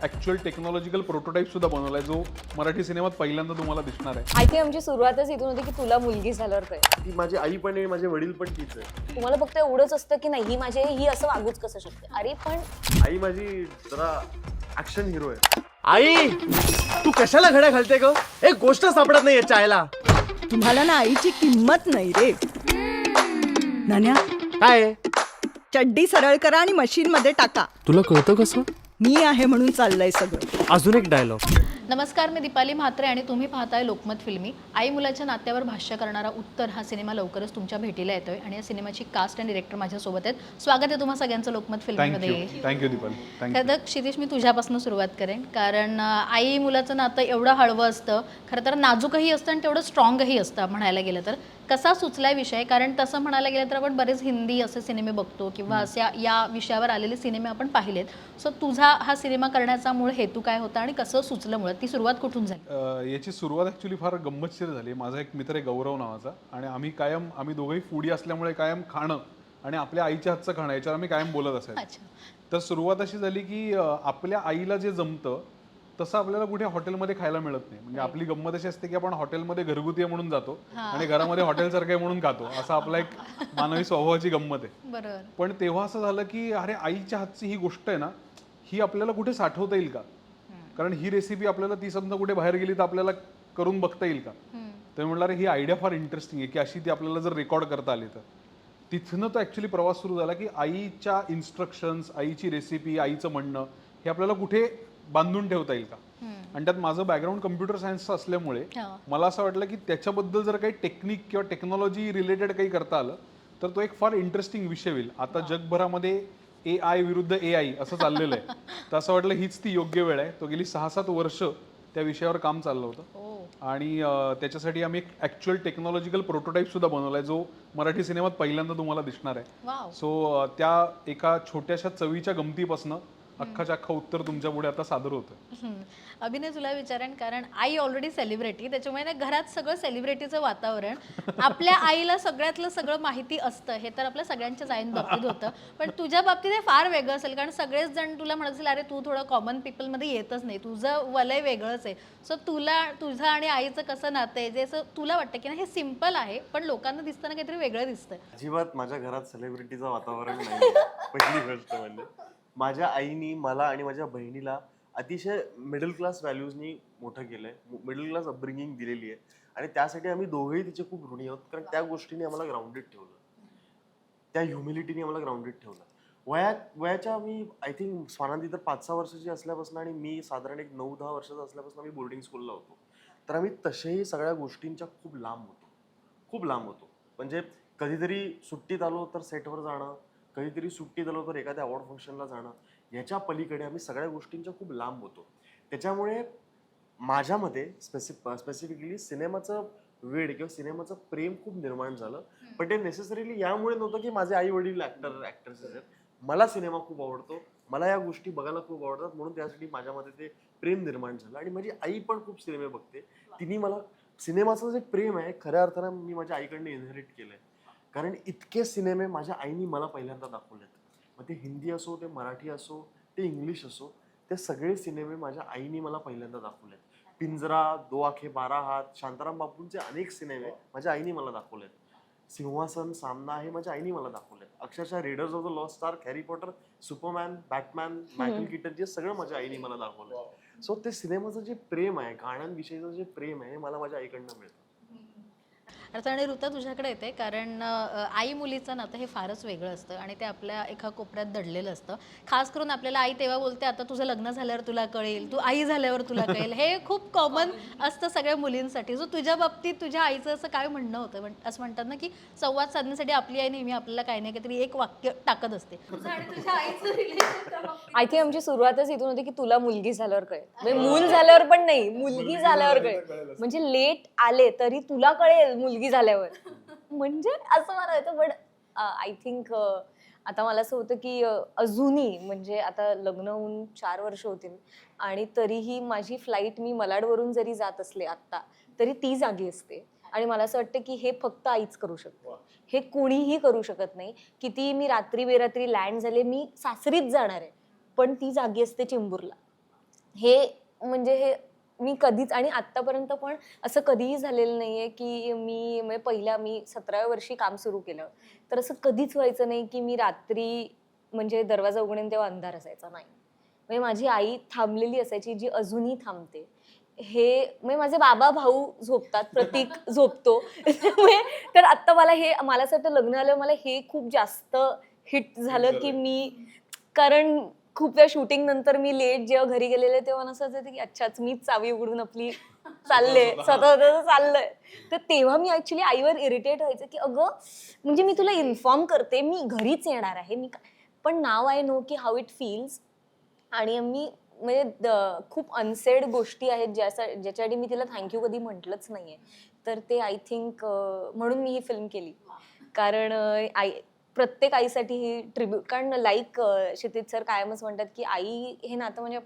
Actual technological prototype सुद्धा बनवलाय जो मराठी सिनेमात पहिल्यांदा तुम्हाला दिसणार आहे. आय थिंक आमची सुरुवातच इथून होती की तुला मुलगी झाल्यावर काय. ती माझी आई पण आहे, माझे वडील पण तीच आहे. तुम्हाला फक्त एवढंच असतं की नाही ही माझी आई, ही असं वागूच कसं शकते. अरे पण आई माझी जरा ऍक्शन हिरो आहे. आई तू कशाला घड्या घालते ग? एक गोष्ट सापडत नाहीये चायला. तुम्हाला ना आईची किंमत नाही रे. नान्या, काय चड्डी सरळ करा आणि मशीन मध्ये टाका. तुला कळतं कसं? मी आहे म्हणून चाललंय सगळं. अजून एक डायलॉग. नमस्कार, मी दीपाली म्हात्रे आणि तुम्ही पाहताय लोकमत फिल्मी. आई मुलाच्या नात्यावर भाष्य करणारा उत्तर हा सिनेमा लवकरच तुमच्या भेटीला येतोय आणि या सिनेमाची कास्ट आणि डिरेक्टर माझ्यासोबत आहेत. स्वागत आहे तुम्हा सगळ्यांचं लोकमत फिल्मीमध्ये. थँक्यू दीपाली, खरं थँक्यू. तर क्षितिज, मी तुझ्यापासून सुरुवात करेन, कारण आई मुलाचं नातं एवढं हळवं असतं, खरं तर नाजूकही असतं आणि तेवढं स्ट्रॉंगही असतं म्हणायला गेलं तर. कसा सुचलाय विषय? कारण तसं म्हणायला गेलं तर आपण बरेच हिंदी असे सिनेमे बघतो किंवा अशा या विषयावर आलेले सिनेमे आपण पाहिलेत. सो तुझा हा सिनेमा करण्याचा मूळ हेतू काय होता आणि कसं सुचलं, मुळात ती सुरुवात कुठून झाली? याची सुरुवात ॲक्च्युली फार गंमतशीर झाली. माझा एक मित्र आहे गौरव नावाचा, आणि आम्ही दोघंही फूडी असल्यामुळे कायम खाणं आणि आपल्या आईच्या हातचं खाणं याच्यावर आम्ही कायम बोलत असायचो. अच्छा. तर सुरुवात अशी झाली की आपल्या आईला जे जमतं तसं आपल्याला कुठे हॉटेलमध्ये खायला मिळत नाही. म्हणजे आपली गंमत अशी असते की आपण हॉटेलमध्ये घरगुती आहे म्हणून जातो आणि घरामध्ये हॉटेलसारखं आहे म्हणून खातो. असा आपला एक मानवी स्वभावाची गंमत आहे. बरोबर. पण तेव्हा असं झालं की अरे आईच्या हातची ही गोष्ट आहे ना, ही आपल्याला कुठे साठवता येईल का? कारण ही रेसिपी आपल्याला ती समजा कुठे बाहेर गेली तर आपल्याला करून बघता येईल का? तर म्हटलं अरे ही आयडिया फार इंटरेस्टिंग आहे की अशी ती आपल्याला जर रेकॉर्ड करता आली तर. तिथनं तो ॲक्च्युली प्रवास सुरू झाला की आईच्या इन्स्ट्रक्शन्स, आईची रेसिपी, आईचं म्हणणं हे आपल्याला कुठे बांधून ठेवता येईल का? आणि त्यात माझं बॅकग्राऊंड कम्प्युटर सायन्सचं असल्यामुळे मला असं वाटलं की त्याच्याबद्दल जर काही टेक्निक किंवा टेक्नॉलॉजी रिलेटेड काही करता आलं तर तो एक फार इंटरेस्टिंग विषय होईल. आता जगभरामध्ये AI विरुद्ध AI असं चाललेलं आहे. तर असं वाटलं हीच ती योग्य वेळ आहे. तो गेली 6-7 वर्ष त्या विषयावर काम चाललं होतं आणि त्याच्यासाठी आम्ही एक ॲक्च्युअल टेक्नॉलॉजिकल प्रोटोटाईप सुद्धा बनवलाय जो मराठी सिनेमात पहिल्यांदा तुम्हाला दिसणार आहे. सो त्या एका छोट्याशा चवीच्या गमतीपासनं अख्खाच्या अख्खा उत्तर तुमच्या पुढे आता सादर होतं. अभिनय, तुला विचारेन, कारण आई ऑलरेडी सेलिब्रिटी, त्याच्यामुळे ना घरात सगळं सेलिब्रिटीचं वातावरण. आपल्या आईला सगळ्यातलं सगळं माहिती असतं, हे तर आपल्या सगळ्यांच्याच आईन बाबतीत होतं. पण तुझ्या बाबतीत हे फार वेगळं असेल, कारण सगळेच जण तुला म्हणत असेल अरे तू थोडं कॉमन पीपलमध्ये येतच नाही, तुझं वलय वेगळंच आहे. सो तुझं आणि आईचं कसं नातं आहे, जे असं तुला वाटतं की ना हे सिम्पल आहे पण लोकांना दिसताना काहीतरी वेगळं दिसतंय? अजिबात माझ्या घरात सेलिब्रिटीचं वातावरण नाही. पहिली गोष्ट म्हणजे माझ्या आईनी मला आणि माझ्या बहिणीला अतिशय मिडल क्लास व्हॅल्यूजनी मोठं केलंय, मिडल क्लास अपब्रिंगिंग दिलेली आहे आणि त्यासाठी आम्ही दोघेही तिचे खूप ऋणी आहोत. कारण त्या गोष्टीने आम्हाला ग्राउंडेड ठेवलं, त्या ह्युमिलिटीने आम्हाला ग्राउंडेड ठेवलं. वयाच्या मी आय थिंक स्वानंदी तर 5-6 वर्षाची असल्यापासून आणि मी साधारण एक 9-10 वर्षाचा असल्यापासून आम्ही बोर्डिंग स्कूलला होतो. तर आम्ही तसेही सगळ्या गोष्टींच्या खूप लांब होतो. म्हणजे कधीतरी सुट्टीत आलो तर सेटवर जाणं, कधीतरी सुट्टीत आलो तर एखाद्या अवॉर्ड फंक्शनला जाणं, याच्या पलीकडे आम्ही सगळ्या गोष्टींच्या खूप लांब होतो. त्याच्यामुळे माझ्यामध्ये स्पेसिफिकली सिनेमाचं वेड किंवा सिनेमाचं प्रेम खूप निर्माण झालं. पण ते नेसेसरीली यामुळे नव्हतं की माझे आई वडील ॲक्टर्स आहेत. मला सिनेमा खूप आवडतो, मला या गोष्टी बघायला खूप आवडतात, म्हणून त्यासाठी माझ्यामध्ये ते प्रेम निर्माण झालं. आणि माझी आई पण खूप सिनेमे बघते. तिने मला सिनेमाचं जे प्रेम आहे खऱ्या अर्थानं मी माझ्या आईकडनं इनहेरिट केलंय. कारण इतके सिनेमे माझ्या आईनी मला पहिल्यांदा दाखवलेत. मग ते हिंदी असो, ते मराठी असो, ते इंग्लिश असो, ते सगळे सिनेमे माझ्या आईनी मला पहिल्यांदा दाखवलेत. पिंजरा, 2 आंखें 12 हात, शांताराम बापूंचे अनेक सिनेमे माझ्या आईनी मला दाखवलेत. सिंहासन, सामना हे माझ्या आईनी मला दाखवलेत. अक्षरशः readers of the lost arc, Harry Potter, Superman, Batman, Michael Keaton, जे सगळं माझ्या आईनी मला दाखवलं. सो ते सिनेमाचं जे प्रेम आहे, गाण्यांविषयीचं जे प्रेम आहे, हे मला माझ्या आईकडनं मिळतं. आणि ऋता, तुझ्याकडे येते, कारण आई मुलीचं नातं हे फारच वेगळं असतं आणि ते आपल्या एका कोपऱ्यात दडलेलं असतं. खास करून आपल्याला आई तेव्हा बोलते आता तुझं लग्न झाल्यावर तुला कळेल, तू आई झाल्यावर तुला कळेल. हे खूप कॉमन असतं सगळ्या मुलींसाठी. सो तुझ्या बाबतीत तुझ्या आईचं असं काय म्हणणं होतं? असं म्हणतात ना की संवाद साधण्यासाठी आपली आई नेहमी आपल्याला काही नाही काहीतरी एक वाक्य टाकत असते. आय थिंक आमची सुरुवातच इथून होती की तुला मुलगी झाल्यावर कळेल. म्हणजे मूल झाल्यावर पण नाही, मुलगी झाल्यावर कळेल. म्हणजे लेट आले तरी तुला कळेल मुलगी झाल्यावर. म्हणजे असं मला होतं. पण आय थिंक आता मला असं होतं की अजूनही म्हणजे आता लग्न होऊन 4 वर्ष होतील आणि तरीही माझी फ्लाईट मी मलाडवरून जरी जात असले आत्ता तरी ती जागी असते. आणि मला असं वाटतं की हे फक्त आईच करू शकते, हे कोणीही करू शकत नाही. किती मी रात्री बेरात्री लँड झाले, मी सासरीच जाणार आहे पण ती जागी असते चेंबूरला. हे म्हणजे हे मी कधीच, आणि आतापर्यंत पण असं कधीही झालेलं नाहीये की मी 17व्या वर्षी काम सुरू केलं तर असं कधीच व्हायचं नाही की मी रात्री म्हणजे दरवाजा उघडेन तेव्हा अंधार असायचा. नाही, म्हणजे माझी आई थांबलेली असायची, जी अजूनही थांबते. हे म्हणजे माझे बाबा भाऊ झोपतात, प्रतीक झोपतो. तर आता मला असं वाटतं लग्न आलं मला हे खूप जास्त हिट झालं की मी, कारण खूप वेळा शूटिंग नंतर मी लेट जेव्हा घरी गेलेले तेव्हा असं वाटतं की अच्छाच मीच चावी उघडून आपली स्वतः चाललंय. तर तेव्हा मी ऍक्च्युली आईवर इरिटेट व्हायचं की अगं म्हणजे मी तुला इन्फॉर्म करते मी घरीच येणार आहे, पण नाव आय नो की हाऊ इट फील्स. आणि मी म्हणजे खूप अनसेड गोष्टी आहेत ज्याच्यासाठी मी तिला थँक्यू कधी म्हटलंच नाहीये. तर ते आय थिंक म्हणून मी ही फिल्म केली, कारण प्रत्येक आईसाठी ही ट्रिब्यूट, कारण लाईक क्षितिज सर कायमच म्हणतात की आई हे नातं म्हणजे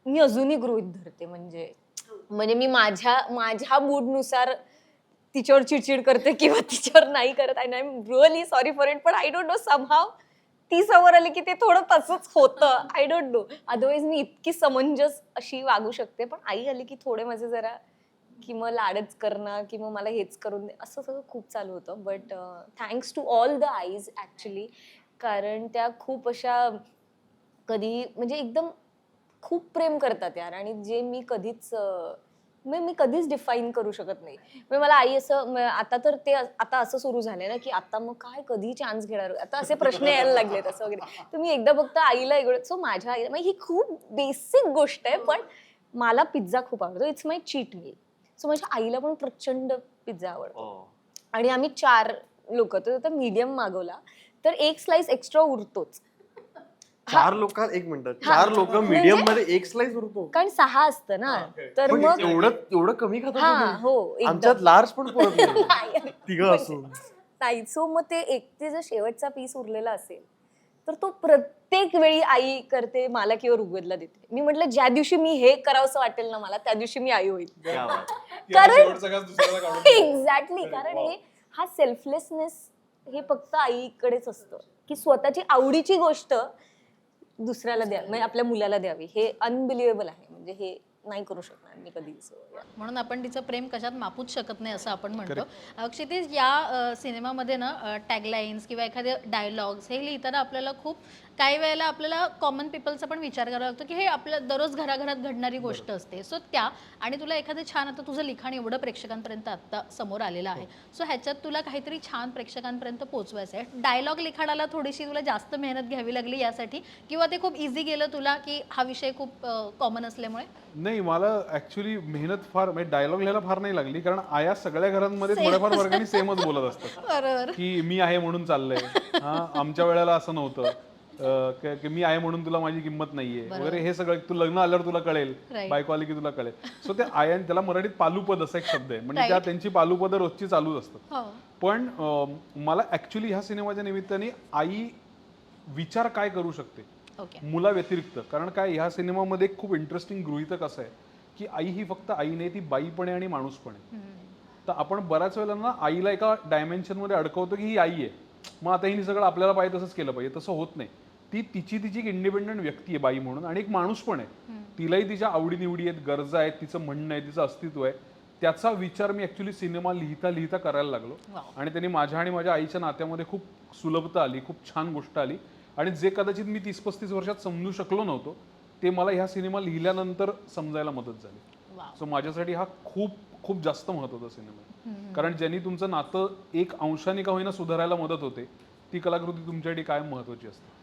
मी अजूनही गृहीत धरते. म्हणजे मी माझ्या मूडनुसार तिच्यावर चिडचिड करते किंवा तिच्यावर नाही करत. I am really sorry for it, पण आय डोंट नो समहाव ती समोर आली की ते थोडं तसंच होतं. आय डोंट नो, अदरवाईज मी इतकी समंजस अशी वागू शकते, पण आई आली की थोडे माझे जरा की मग लाडच करणं की मग मला हेच करून दे असं सगळं खूप चालू होतं. But thanks to all the आईज ॲक्च्युली, कारण त्या खूप अशा कधी म्हणजे एकदम खूप प्रेम करतात यार, आणि जे मी कधीच डिफाईन करू शकत नाही. म्हणजे मला आई असं आता तर ते आता असं सुरू झालंय ना की आता मग काय कधी चान्स घेणार, आता असे प्रश्न यायला लागलेत असं वगैरे. तर मी एकदा फक्त आईला एवढं, सो माझ्या आईला ही खूप बेसिक गोष्ट आहे, पण मला पिझ्झा खूप आवडतो. It's my cheat meal. So माझ्या आईला पण प्रचंड पिझ्झा आवडतो. आणि आम्ही 4 लोक, तर मीडियम मागवला तर 1 स्लाइस एक्स्ट्रा उरतोच. 4 लोक, एक मिनिट, 4 लोक मीडियम मध्ये 1 स्लाइस उरतो? कारण 6 असतं ना, तर पण मग एवढं कमी खातो हा तुम्ही? हो एकदम. आमच्यात लार्ज पण पुरत नाही नाही. तिघं असून. नाही, सो मग ते जर शेवटचा पीस उरलेला असेल तर तो प्रत्येक वेळी आई करते मला किंवा ऋग्वेदला देते. मी म्हटलं ज्या दिवशी मी हे करावंसं वाटेल ना मला त्या दिवशी मी आई होईल. क्या बात. कारण एक्झॅक्टली, कारण हा सेल्फलेसनेस हे फक्त आईकडेच असतं की स्वतःची आवडीची गोष्ट दुसऱ्याला द्या, म्हणजे आपल्या मुलाला द्यावी. हे अनबिलिव्हेबल आहे, म्हणजे हे नाही करू शकणार मी कधीच. म्हणून आपण तिचं प्रेम कशात मापूच शकत नाही असं आपण म्हणतो. क्षितिज, या सिनेमामध्ये ना टॅगलाईन्स किंवा एखादे डायलॉग्स हे लिहिताना आपल्याला खूप काही वेळेला आपल्याला कॉमन पीपलचा पण विचार करावा लागतो की हे आपल्या दररोज घराघरात घडणारी गोष्ट असते. सो त्या आणि तुला एखादं छान, आता तुझं लिखाण एवढं प्रेक्षकांपर्यंत आता समोर आलेलं आहे, सो ह्याच्यात तुला काहीतरी छान प्रेक्षकांपर्यंत पोहोचवायचं आहे. डायलॉग लिखाणाला थोडीशी तुला जास्त मेहनत घ्यावी लागली यासाठी, किंवा ते खूप इझी गेलं तुला की हा विषय खूप कॉमन असल्यामुळे? नाही, मला ऍक्च्युली मेहनत फार, म्हणजे डायलॉग लिहायला फार नाही लागली, कारण आया सगळ्या घरांमध्ये थोड्याफार वर्गाने सेमच बोलत असतात बरोबर. की मी आहे म्हणून चाललंय, हा आमच्या वेळेला असं नव्हतं, की मी आहे म्हणून तुला माझी किंमत नाहीये वगैरे, हे सगळं तू लग्न आल्यावर तुला कळेल, बायको आली की तुला कळेल. सो ते आया, त्याला मराठीत पालुपद असा एक शब्द आहे, म्हणजे त्या त्यांची पालुपद रोजची चालूच असतात. पण मला ऍक्च्युली ह्या सिनेमाच्या निमित्ताने आई विचार काय करू शकते मुला व्यतिरिक्त, कारण काय ह्या सिनेमामध्ये खूप इंटरेस्टिंग गृहीतक असं आहे की आई ही फक्त आई नाही, ती बाई पण आहे आणि माणूस पण आहे. तर आपण बऱ्याच वेळेला ना आईला एका डायमेन्शन मध्ये अडकवतो की ही आई आहे, मग आता हिने सगळं आपल्याला पाहिजे तसंच केलं पाहिजे. तसं होत नाही. ती तिची एक इंडिपेंडंट व्यक्ती आहे बाई म्हणून, आणि एक माणूस पण आहे. तिलाही तिच्या आवडीनिवडी आहेत, गरजा आहेत, तिचं म्हणणं आहे, तिचं अस्तित्व आहे. त्याचा विचार मी ऍक्च्युली सिनेमा लिहिता करायला लागलो, आणि त्यांनी माझ्या आणि माझ्या आईच्या नात्यामध्ये खूप सुलभता आली, खूप छान गोष्ट आली. आणि जे कदाचित मी 30-35 वर्षात समजू शकलो नव्हतो ते मला ह्या सिनेमा लिहिल्यानंतर समजायला मदत झाली. सो माझ्यासाठी हा खूप जास्त महत्त्वाचा सिनेमा आहे, कारण ज्यांनी तुमचं नातं एक अंशाने का होईना सुधारायला मदत होते, ती कलाकृती तुमच्यासाठी कायम महत्त्वाची असते.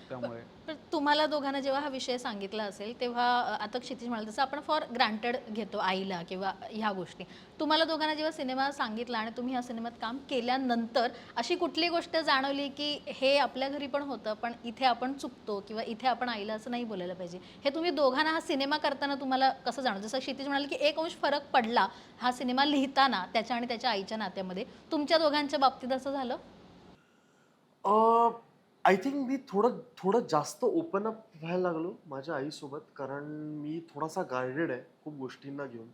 त्यामुळे पण तुम्हाला दोघांना जेव्हा हा विषय सांगितला असेल तेव्हा, आता क्षितिज म्हणाल तसं आपण फॉर ग्रांटेड घेतो आईला किंवा ह्या गोष्टी, तुम्हाला दोघांना जेव्हा सिनेमा सांगितला आणि तुम्ही ह्या सिनेमात काम केल्यानंतर अशी कुठली गोष्ट जाणवली की हे आपल्या घरी पण होतं पण इथे आपण चुकतो, किंवा इथे आपण आईला असं नाही बोलायला पाहिजे, हे तुम्ही दोघांना हा सिनेमा करताना तुम्हाला कसं जाणवतं? जसं क्षितिज म्हणाल की एक अंश फरक पडला हा सिनेमा लिहिताना त्याच्या आणि त्याच्या आईच्या नात्यामध्ये, तुमच्या दोघांच्या बाबतीत असं झालं? आय थिंक मी थोडं जास्त ओपन अप व्हायला लागलो माझ्या आईसोबत, कारण मी थोडासा गार्डेड आहे खूप गोष्टींना घेऊन,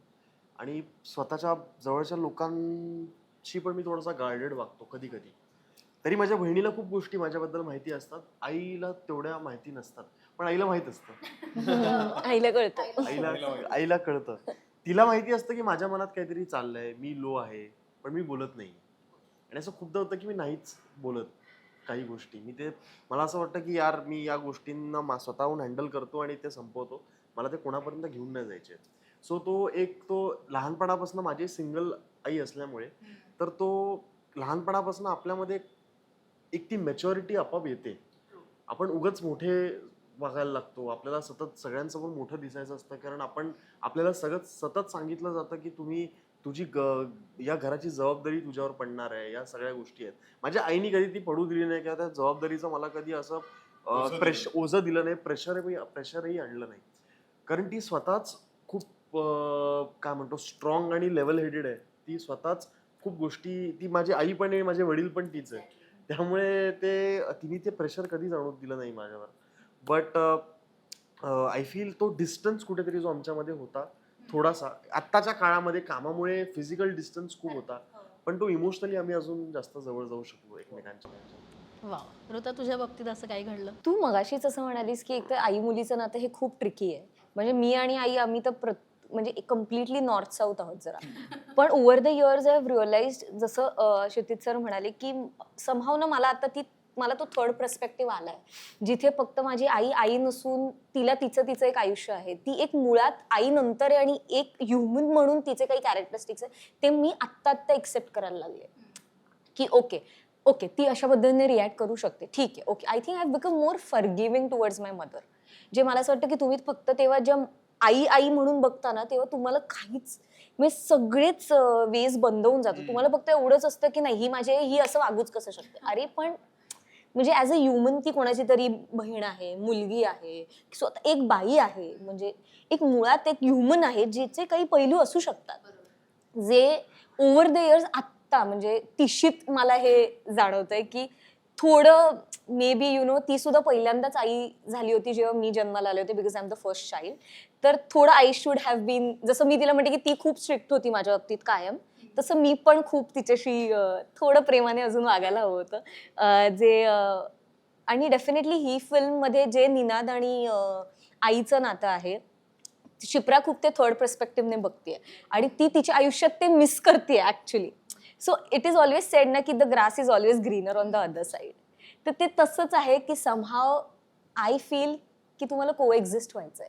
आणि स्वतःच्या जवळच्या लोकांशी पण मी थोडासा गार्डेड वागतो कधी कधी. तरी माझ्या बहिणीला खूप गोष्टी माझ्याबद्दल माहिती असतात, आईला तेवढ्या माहिती नसतात. पण आईला माहित असतं. आईला कळतं. आईला कळतं. तिला माहिती असतं की माझ्या मनात काहीतरी चाललंय, मी लो आहे, पण मी बोलत नाही. आणि असं खूपदा होतं की मी नाहीच बोलत काही गोष्टी. मला असं वाटतं की यार मी या गोष्टींना स्वतःहून हँडल करतो आणि ते संपवतो. मला ते कोणापर्यंत घेऊन नाही जायचे. सो तो लहानपणापासून माझी सिंगल आई असल्यामुळे, तर तो लहानपणापासून आपल्यामध्ये एक ती मॅच्युरिटी आपोआप येते. आपण उगाच मोठे वागायला लागतो. आपल्याला सतत सगळ्यांसमोर मोठं दिसायचं असतं, कारण आपल्याला सतत सांगितलं जातं की या घराची जबाबदारी तुझ्यावर पडणार आहे. या सगळ्या गोष्टी आहेत. माझ्या आईने कधी ती पडू दिली नाही किंवा त्या जबाबदारीचं मला कधी असं ओझं दिलं नाही, प्रेशरही आणलं नाही. कारण ती स्वतःच खूप काय म्हणतो स्ट्रॉंग आणि लेवल हेडेड आहे. ती स्वतःच खूप गोष्टी, ती माझी आई पण आहे, माझे वडील पण तीच आहे. त्यामुळे तिने ते प्रेशर कधी जाणवून दिलं नाही माझ्यावर. बट आय फील तो डिस्टन्स कुठेतरी जो आमच्यामध्ये होता थोडासा, आत्ताच्या काळामध्ये कामामुळे फिजिकल डिस्टन्स खूप होता, पण तो इमोशनली आम्ही अजून जास्त जवळ जाऊ शकलो एकमेकांच्या. वा, ऋता तुझ्या बाबतीत असं काही घडलं? तू मगाशीच असं म्हणालीस की एक तर आई मुलीचं नातं हे खूप ट्रिकी आहे. म्हणजे मी आणि आई आम्ही तर म्हणजे कम्प्लिटली नॉर्थ साऊथ आहोत जरा. पण over the years I have realised, जसं क्षितिज सर म्हणाले की समहाव ना मला तो थर्ड पर्स्पेक्टिव्ह आलाय, जिथे फक्त माझी आई नसून तिला तिचं एक आयुष्य आहे. ती एक मुळात आई नंतर आहे आणि एक ह्युमन म्हणून तिचे काही कॅरेक्टरिस्टिक्स आहे, ते मी आत्ता एक्सेप्ट करायला लागले की ओके ती अशा पद्धतीने रिॲक्ट करू शकते, ठीक आहे, okay. I think I have become more forgiving towards my mother. जे मला असं वाटतं की तुम्ही फक्त तेव्हा जेव्हा आई म्हणून बघता ना, तेव्हा तुम्हाला काहीच म्हणजे सगळेच वेज बंद होऊन जातो. तुम्हाला फक्त एवढंच असतं की नाही ही असं वागूच कसं शकते. अरे पण म्हणजे ॲज अ ह्युमन ती कोणाची तरी बहीण आहे, मुलगी आहे, स्वतः एक बाई आहे, म्हणजे एक मुळात एक ह्युमन आहे जिचे काही पैलू असू शकतात, जे ओव्हर द इयर्स आत्ता म्हणजे तिशीत मला हे जाणवतंय की थोडं मे बी ती सुद्धा पहिल्यांदाच आई झाली होती जेव्हा मी जन्माला आले होते, because I am the first child. तर थोडं आय शुड हॅव बीन, जसं मी तिला म्हणते की ती खूप स्ट्रिक्ट होती माझ्या बाबतीत कायम, तसं मी पण खूप तिच्याशी थोडं प्रेमाने अजून वागायला हवं होतं. आणि डेफिनेटली ही फिल्ममध्ये जे निनाद आणि आईचं नातं आहे, शिप्रा खूप ते थर्ड पर्स्पेक्टिव्हने बघतेय आणि ती तिच्या आयुष्यात ते मिस करते actually. So it is always sed ना की the grass is always greener on the other side. तर ते तसंच आहे की समहाव आय फील की तुम्हाला को एक्झिस्ट व्हायचंय.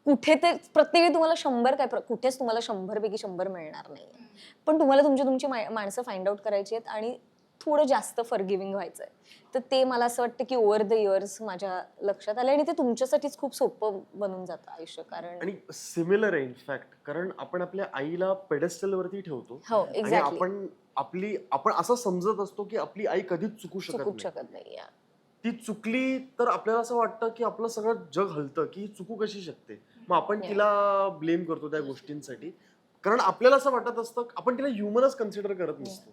कुठे ते प्रत्येक तुम्हाला कुठेच तुम्हाला 100 पैकी 100 मिळणार नाही, पण तुम्हाला तुमची माणसं फाइंड आउट करायची आहेत आणि थोडं जास्त फॉरगिव्हिंग व्हायचंय. तर ते मला असं वाटतं की ओव्हर द इयर्स माझ्या लक्षात आलं आणि ते तुमच्यासाठीच खूप सोपं बनून जातं आयुष्य. कारण आणि सिमिलर आहे इनफॅक्ट, कारण आपण आपल्या आईला पेडेस्टल वरती ठेवतो हो, आणि एक्झॅक्टली. आपण असं समजत असतो की आपली आई कधीच चुकू चुकूच शकत शकत नाही. ती चुकली तर आपल्याला असं वाटतं की आपलं सगळं जग हलतं, की चुकू कशी शकते. मग आपण तिला ब्लेम करतो त्या गोष्टींसाठी, कारण आपल्याला असं वाटत असतं आपण तिला ह्युमनच कन्सिडर करत नसतो.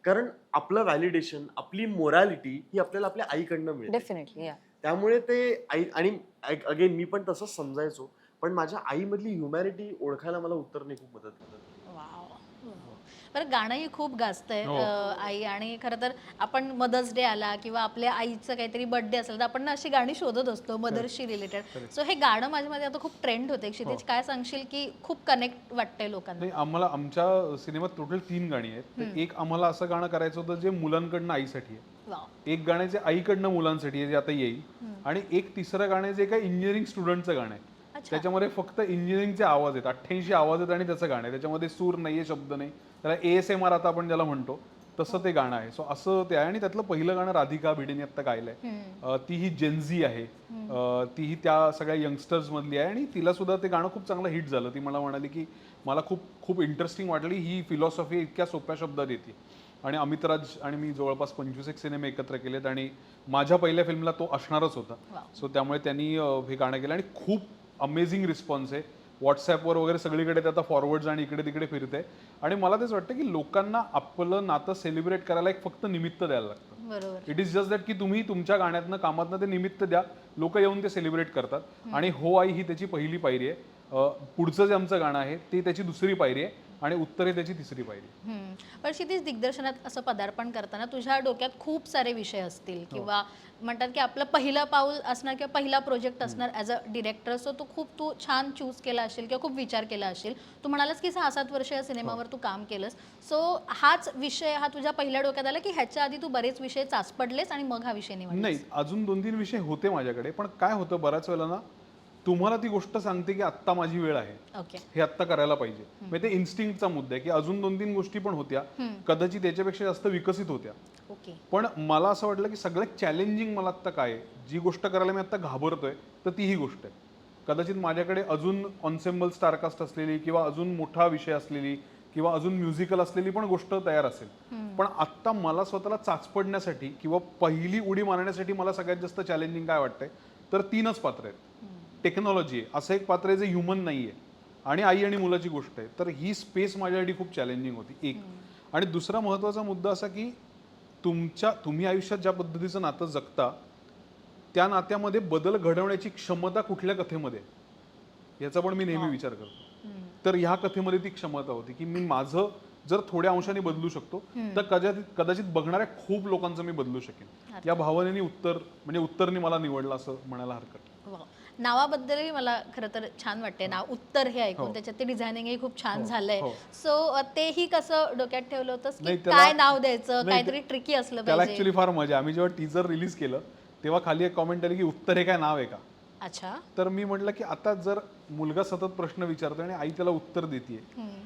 कारण आपलं व्हॅलिडेशन, आपली मोरॅलिटी ही आपल्याला आपल्या आईकडनं मिळते. डेफिनेटली. त्यामुळे ते आई, आणि अगेन मी पण तसंच समजायचो, पण माझ्या आईमधली ह्युमॅनिटी ओळखायला मला उत्तरने खूप मदत करत. बरं, गाणंही खूप गाजतंय आई, आणि खरं तर आपण मदर्स डे आला किंवा आपल्या आईचं काहीतरी बर्थडे असेल तर आपण ना अशी गाणी शोधत असतो मदर्सशी रिलेटेड. सो हे गाणं माझ्यामध्ये आता खूप ट्रेंड होते. क्षितिज, काय सांगशील की खूप कनेक्ट वाटतंय लोकांना? नाही, आमच्या सिनेमात टोटल 3 गाणी आहेत. तर एक आम्हाला असं गाणं करायचं होतं जे मुलांकडनं आईसाठी आहे, एक गाणं जे आईकडनं मुलांसाठी आहे जे आता येईल, आणि एक तिसरं गाणं जे काही इंजिनिअरिंग स्टुडंटचं गाणं आहे. त्याच्यामध्ये फक्त इंजिनिअरिंगचे आवाज आहेत, 88 आवाज आहेत आणि त्याचं गाणं आहे. त्याच्यामध्ये सूर नाहीये, शब्द नाही, त्याला ASMR आता आपण ज्याला म्हणतो तसं ते गाणं आहे. सो असं ते आहे. आणि त्यातलं पहिलं गाणं राधिका भिडेने आता गायलंय. ती ही जेनझी आहे, ती ही त्या सगळ्या यंगस्टर्स मधली आहे आणि तिला सुद्धा ते गाणं खूप चांगलं हिट झालं. ती मला म्हणाली की मला खूप खूप इंटरेस्टिंग वाटली, ही फिलॉसॉफी इतक्या सोप्या शब्दात येते. आणि अमित राज आणि मी जवळपास 25 सिनेमे एकत्र केलेत आणि माझ्या पहिल्या फिल्मला तो असणारच होता. सो त्यामुळे त्यांनी हे गाणं केलं आणि खूप अमेझिंग रिस्पॉन्स आहे. व्हॉट्सॲपवर वगैरे सगळीकडे ते आता फॉरवर्ड्स आणि इकडे तिकडे फिरते. आणि मला तेच वाटतं की लोकांना आपलं नातं सेलिब्रेट करायला एक फक्त निमित्त द्यायला लागतं. बरोबर. इट इज जस्ट दॅट की तुम्ही तुमच्या गाण्यातनं कामातनं ते निमित्त द्या, लोक येऊन ते सेलिब्रेट करतात. आणि हो आई ही त्याची पहिली पायरी आहे. पुढचं जे आमचं गाणं आहे ते त्याची दुसरी पायरी आहे. आणि उत्तर हे त्याची तिसरी पायरी. पण क्षितिज, दिग्दर्शनात असं पदार्पण करताना तुझ्या डोक्यात खूप सारे विषय असतील किंवा म्हणतात की आपलं पहिलं पाऊल असणार किंवा पहिला प्रोजेक्ट असणार ॲज अ डिरेक्टर, सो तू छान चूज केला असेल किंवा खूप विचार केला असेल. तू म्हणालास की 6-7 वर्ष या सिनेमावर तू काम केलंस, सो हाच विषय हा तुझ्या पहिल्या डोक्यात आला की ह्याच्या आधी तू बरेच विषय चाचपडलेस आणि मग हा विषय निवडला? नाही, अजून 2-3 विषय होते माझ्याकडे, पण काय होतं बऱ्याच वेळेला ना, तुम्हाला ती गोष्ट सांगते की आत्ता माझी वेळ आहे, ओके. हे आत्ता करायला पाहिजे. म्हणजे ते इन्स्टिंक्टचा मुद्दा आहे की अजून 2-3 गोष्टी पण होत्या, कदाचित त्याच्यापेक्षा जास्त विकसित होत्या. ओके. पण मला असं वाटलं की सगळ्यात चॅलेंजिंग मला आत्ता काय आहे, जी गोष्ट करायला मी आत्ता घाबरतोय, तर ती ही गोष्ट आहे. कदाचित माझ्याकडे अजून ऑन्सेम्बल स्टारकास्ट असलेली किंवा अजून मोठा विषय असलेली किंवा अजून म्युझिकल असलेली पण गोष्ट तयार असेल, पण आत्ता मला स्वतःला चाचपडण्यासाठी किंवा पहिली उडी मारण्यासाठी मला सगळ्यात जास्त चॅलेंजिंग काय वाटतंय, तर 3च पात्र आहेत. टेक्नॉलॉजी आहे, असं एक पात्र आहे जे ह्युमन नाही आहे, आणि आई आणि मुलाची गोष्ट आहे. तर ही स्पेस माझ्यासाठी खूप चॅलेंजिंग होती, एक. आणि दुसरा महत्त्वाचा मुद्दा असा की तुम्ही आयुष्यात ज्या पद्धतीचं नातं जगता, त्या नात्यामध्ये बदल घडवण्याची क्षमता कुठल्या कथेमध्ये आहे, याचा पण मी नेहमी विचार करतो. तर ह्या कथेमध्ये ती क्षमता होती की मी माझं जर थोड्या अंशाने बदलू शकतो, तर कदाचित बघणाऱ्या खूप लोकांचं मी बदलू शकेन. या भावनेने उत्तरने मला निवडलं असं म्हणायला हरकत नाही. वाव. नावाबद्दलही मला खरं तर छान वाटते. नाव उत्तर हे ऐकून त्याच्यात ते डिझायनिंगही खूप छान झालंय. सो तेही कसं डोक्यात ठेवलं होतंस की काय नाव द्यायचं, काहीतरी ट्रिकी असलं त्याला पाहिजे? ऍक्च्युली फार मजा. आम्ही जेव्हा टीजर रिलीज केलं तेव्हा खाली एक कॉमेंट आली की उत्तर हे काय नाव आहे का. अच्छा. तर मी म्हटलं की आता जर मुलगा सतत प्रश्न विचारतोय आणि आई त्याला उत्तर देते,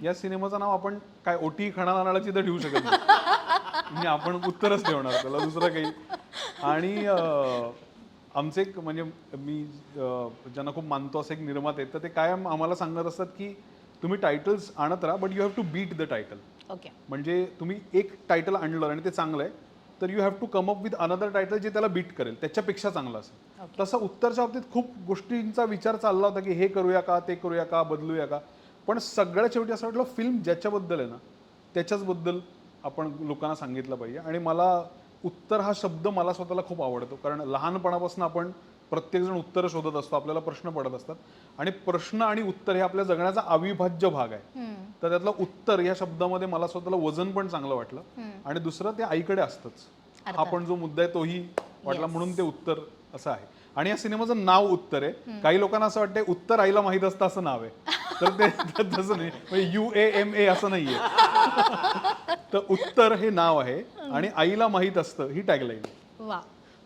या सिनेमाचं नाव आपण काय ओटी खणा नारळाची तर ठेवू शकत नाही. म्हणजे आपण उत्तरच ठेवणार त्याला, दुसरं काही. आणि आमचे एक म्हणजे मी ज्यांना खूप मानतो असं एक निर्माते आहेत, तर ते कायम आम्हाला सांगत असतात की तुम्ही टायटल्स आणत राहा, but you have to beat the title. Okay. म्हणजे तुम्ही एक टायटल आणलं आणि ते चांगलं आहे, तर you have to come up with another title जे त्याला बीट करेल, त्याच्यापेक्षा चांगलं असेल. तसं उत्तरच्या बाबतीत खूप गोष्टींचा विचार चालला होता की हे करूया का, ते करूया का, बदलूया का. पण सगळ्यात शेवटी असं वाटलं फिल्म ज्याच्याबद्दल आहे ना, त्याच्याचबद्दल आपण लोकांना सांगितलं पाहिजे. आणि मला उत्तर हा शब्द मला स्वतःला खूप आवडतो, कारण लहानपणापासून आपण प्रत्येकजण उत्तरं शोधत असतो, आपल्याला प्रश्न पडत असतात, आणि प्रश्न आणि उत्तर हे आपल्या जगण्याचा अविभाज्य भाग आहे. तर त्यातलं उत्तर या शब्दामध्ये मला स्वतःला वजन पण चांगलं वाटलं. आणि दुसरं ते आईकडे असतंच, हा पण जो मुद्दा आहे तोही वाटला, म्हणून ते उत्तर असं आहे. आणि या सिनेमाचं नाव उत्तर आहे. काही लोकांना असं वाटतंय उत्तर आईला माहीत असतं असं नाव आहे, तर ते तसं नाही, म्हणजे UAMA असं नाहीये. तर उत्तर हे नाव आहे आणि आईला माहीत असतं ही टॅगलाईन आहे. वा,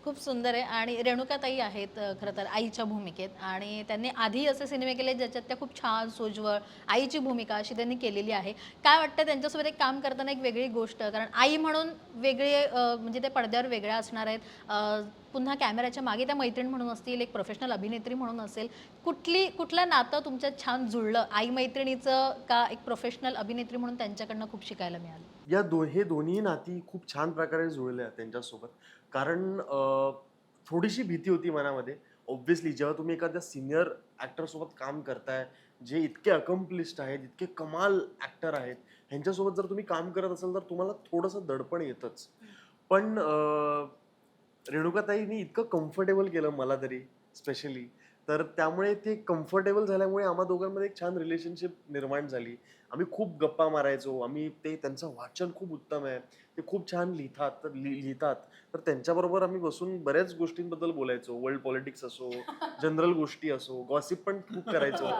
खूप सुंदर आहे. आणि रेणुकाताई आहेत खरं तर आईच्या भूमिकेत, आणि त्यांनी आधी असे सिनेमे केले ज्याच्यात त्या खूप छान सोज्वळ आईची भूमिका अशी त्यांनी केलेली आहे. काय वाटतं त्यांच्यासोबत एक काम करताना एक वेगळी गोष्ट, कारण आई म्हणून वेगळे म्हणजे ते पडद्यावर वेगळ्या असणार आहेत, पुन्हा कॅमेऱ्याच्या मागे त्या मैत्रीण म्हणून असतील, एक प्रोफेशनल अभिनेत्री म्हणून असेल, कुठलं नातं तुमच्यात छान जुळलं, आई मैत्रिणीचं का एक प्रोफेशनल अभिनेत्री म्हणून त्यांच्याकडनं खूप शिकायला मिळालं? हे दोन्ही नाती खूप छान प्रकारे जुळल्या त्यांच्यासोबत. कारण थोडीशी भीती होती मनामध्ये. ऑब्व्हियसली जेव्हा तुम्ही एखाद्या सिनियर ॲक्टरसोबत काम करताय, जे इतके अकम्प्लिश्ड आहेत, इतके कमाल ॲक्टर आहेत, ह्यांच्यासोबत जर तुम्ही काम करत असाल तर तुम्हाला थोडंसं दडपण येतच. पण रेणुकाताईंनी इतकं कम्फर्टेबल केलं मला तरी स्पेशली, तर त्यामुळे ते कम्फर्टेबल झाल्यामुळे आम्हा दोघांमध्ये एक छान रिलेशनशिप निर्माण झाली. आम्ही खूप गप्पा मारायचो. त्यांचं वाचन खूप उत्तम आहे, ते खूप छान लिहितात. तर त्यांच्याबरोबर आम्ही बसून बऱ्याच गोष्टींबद्दल बोलायचो. वर्ल्ड पॉलिटिक्स असो, जनरल गोष्टी असो, गॉसिप पण खूप करायचो.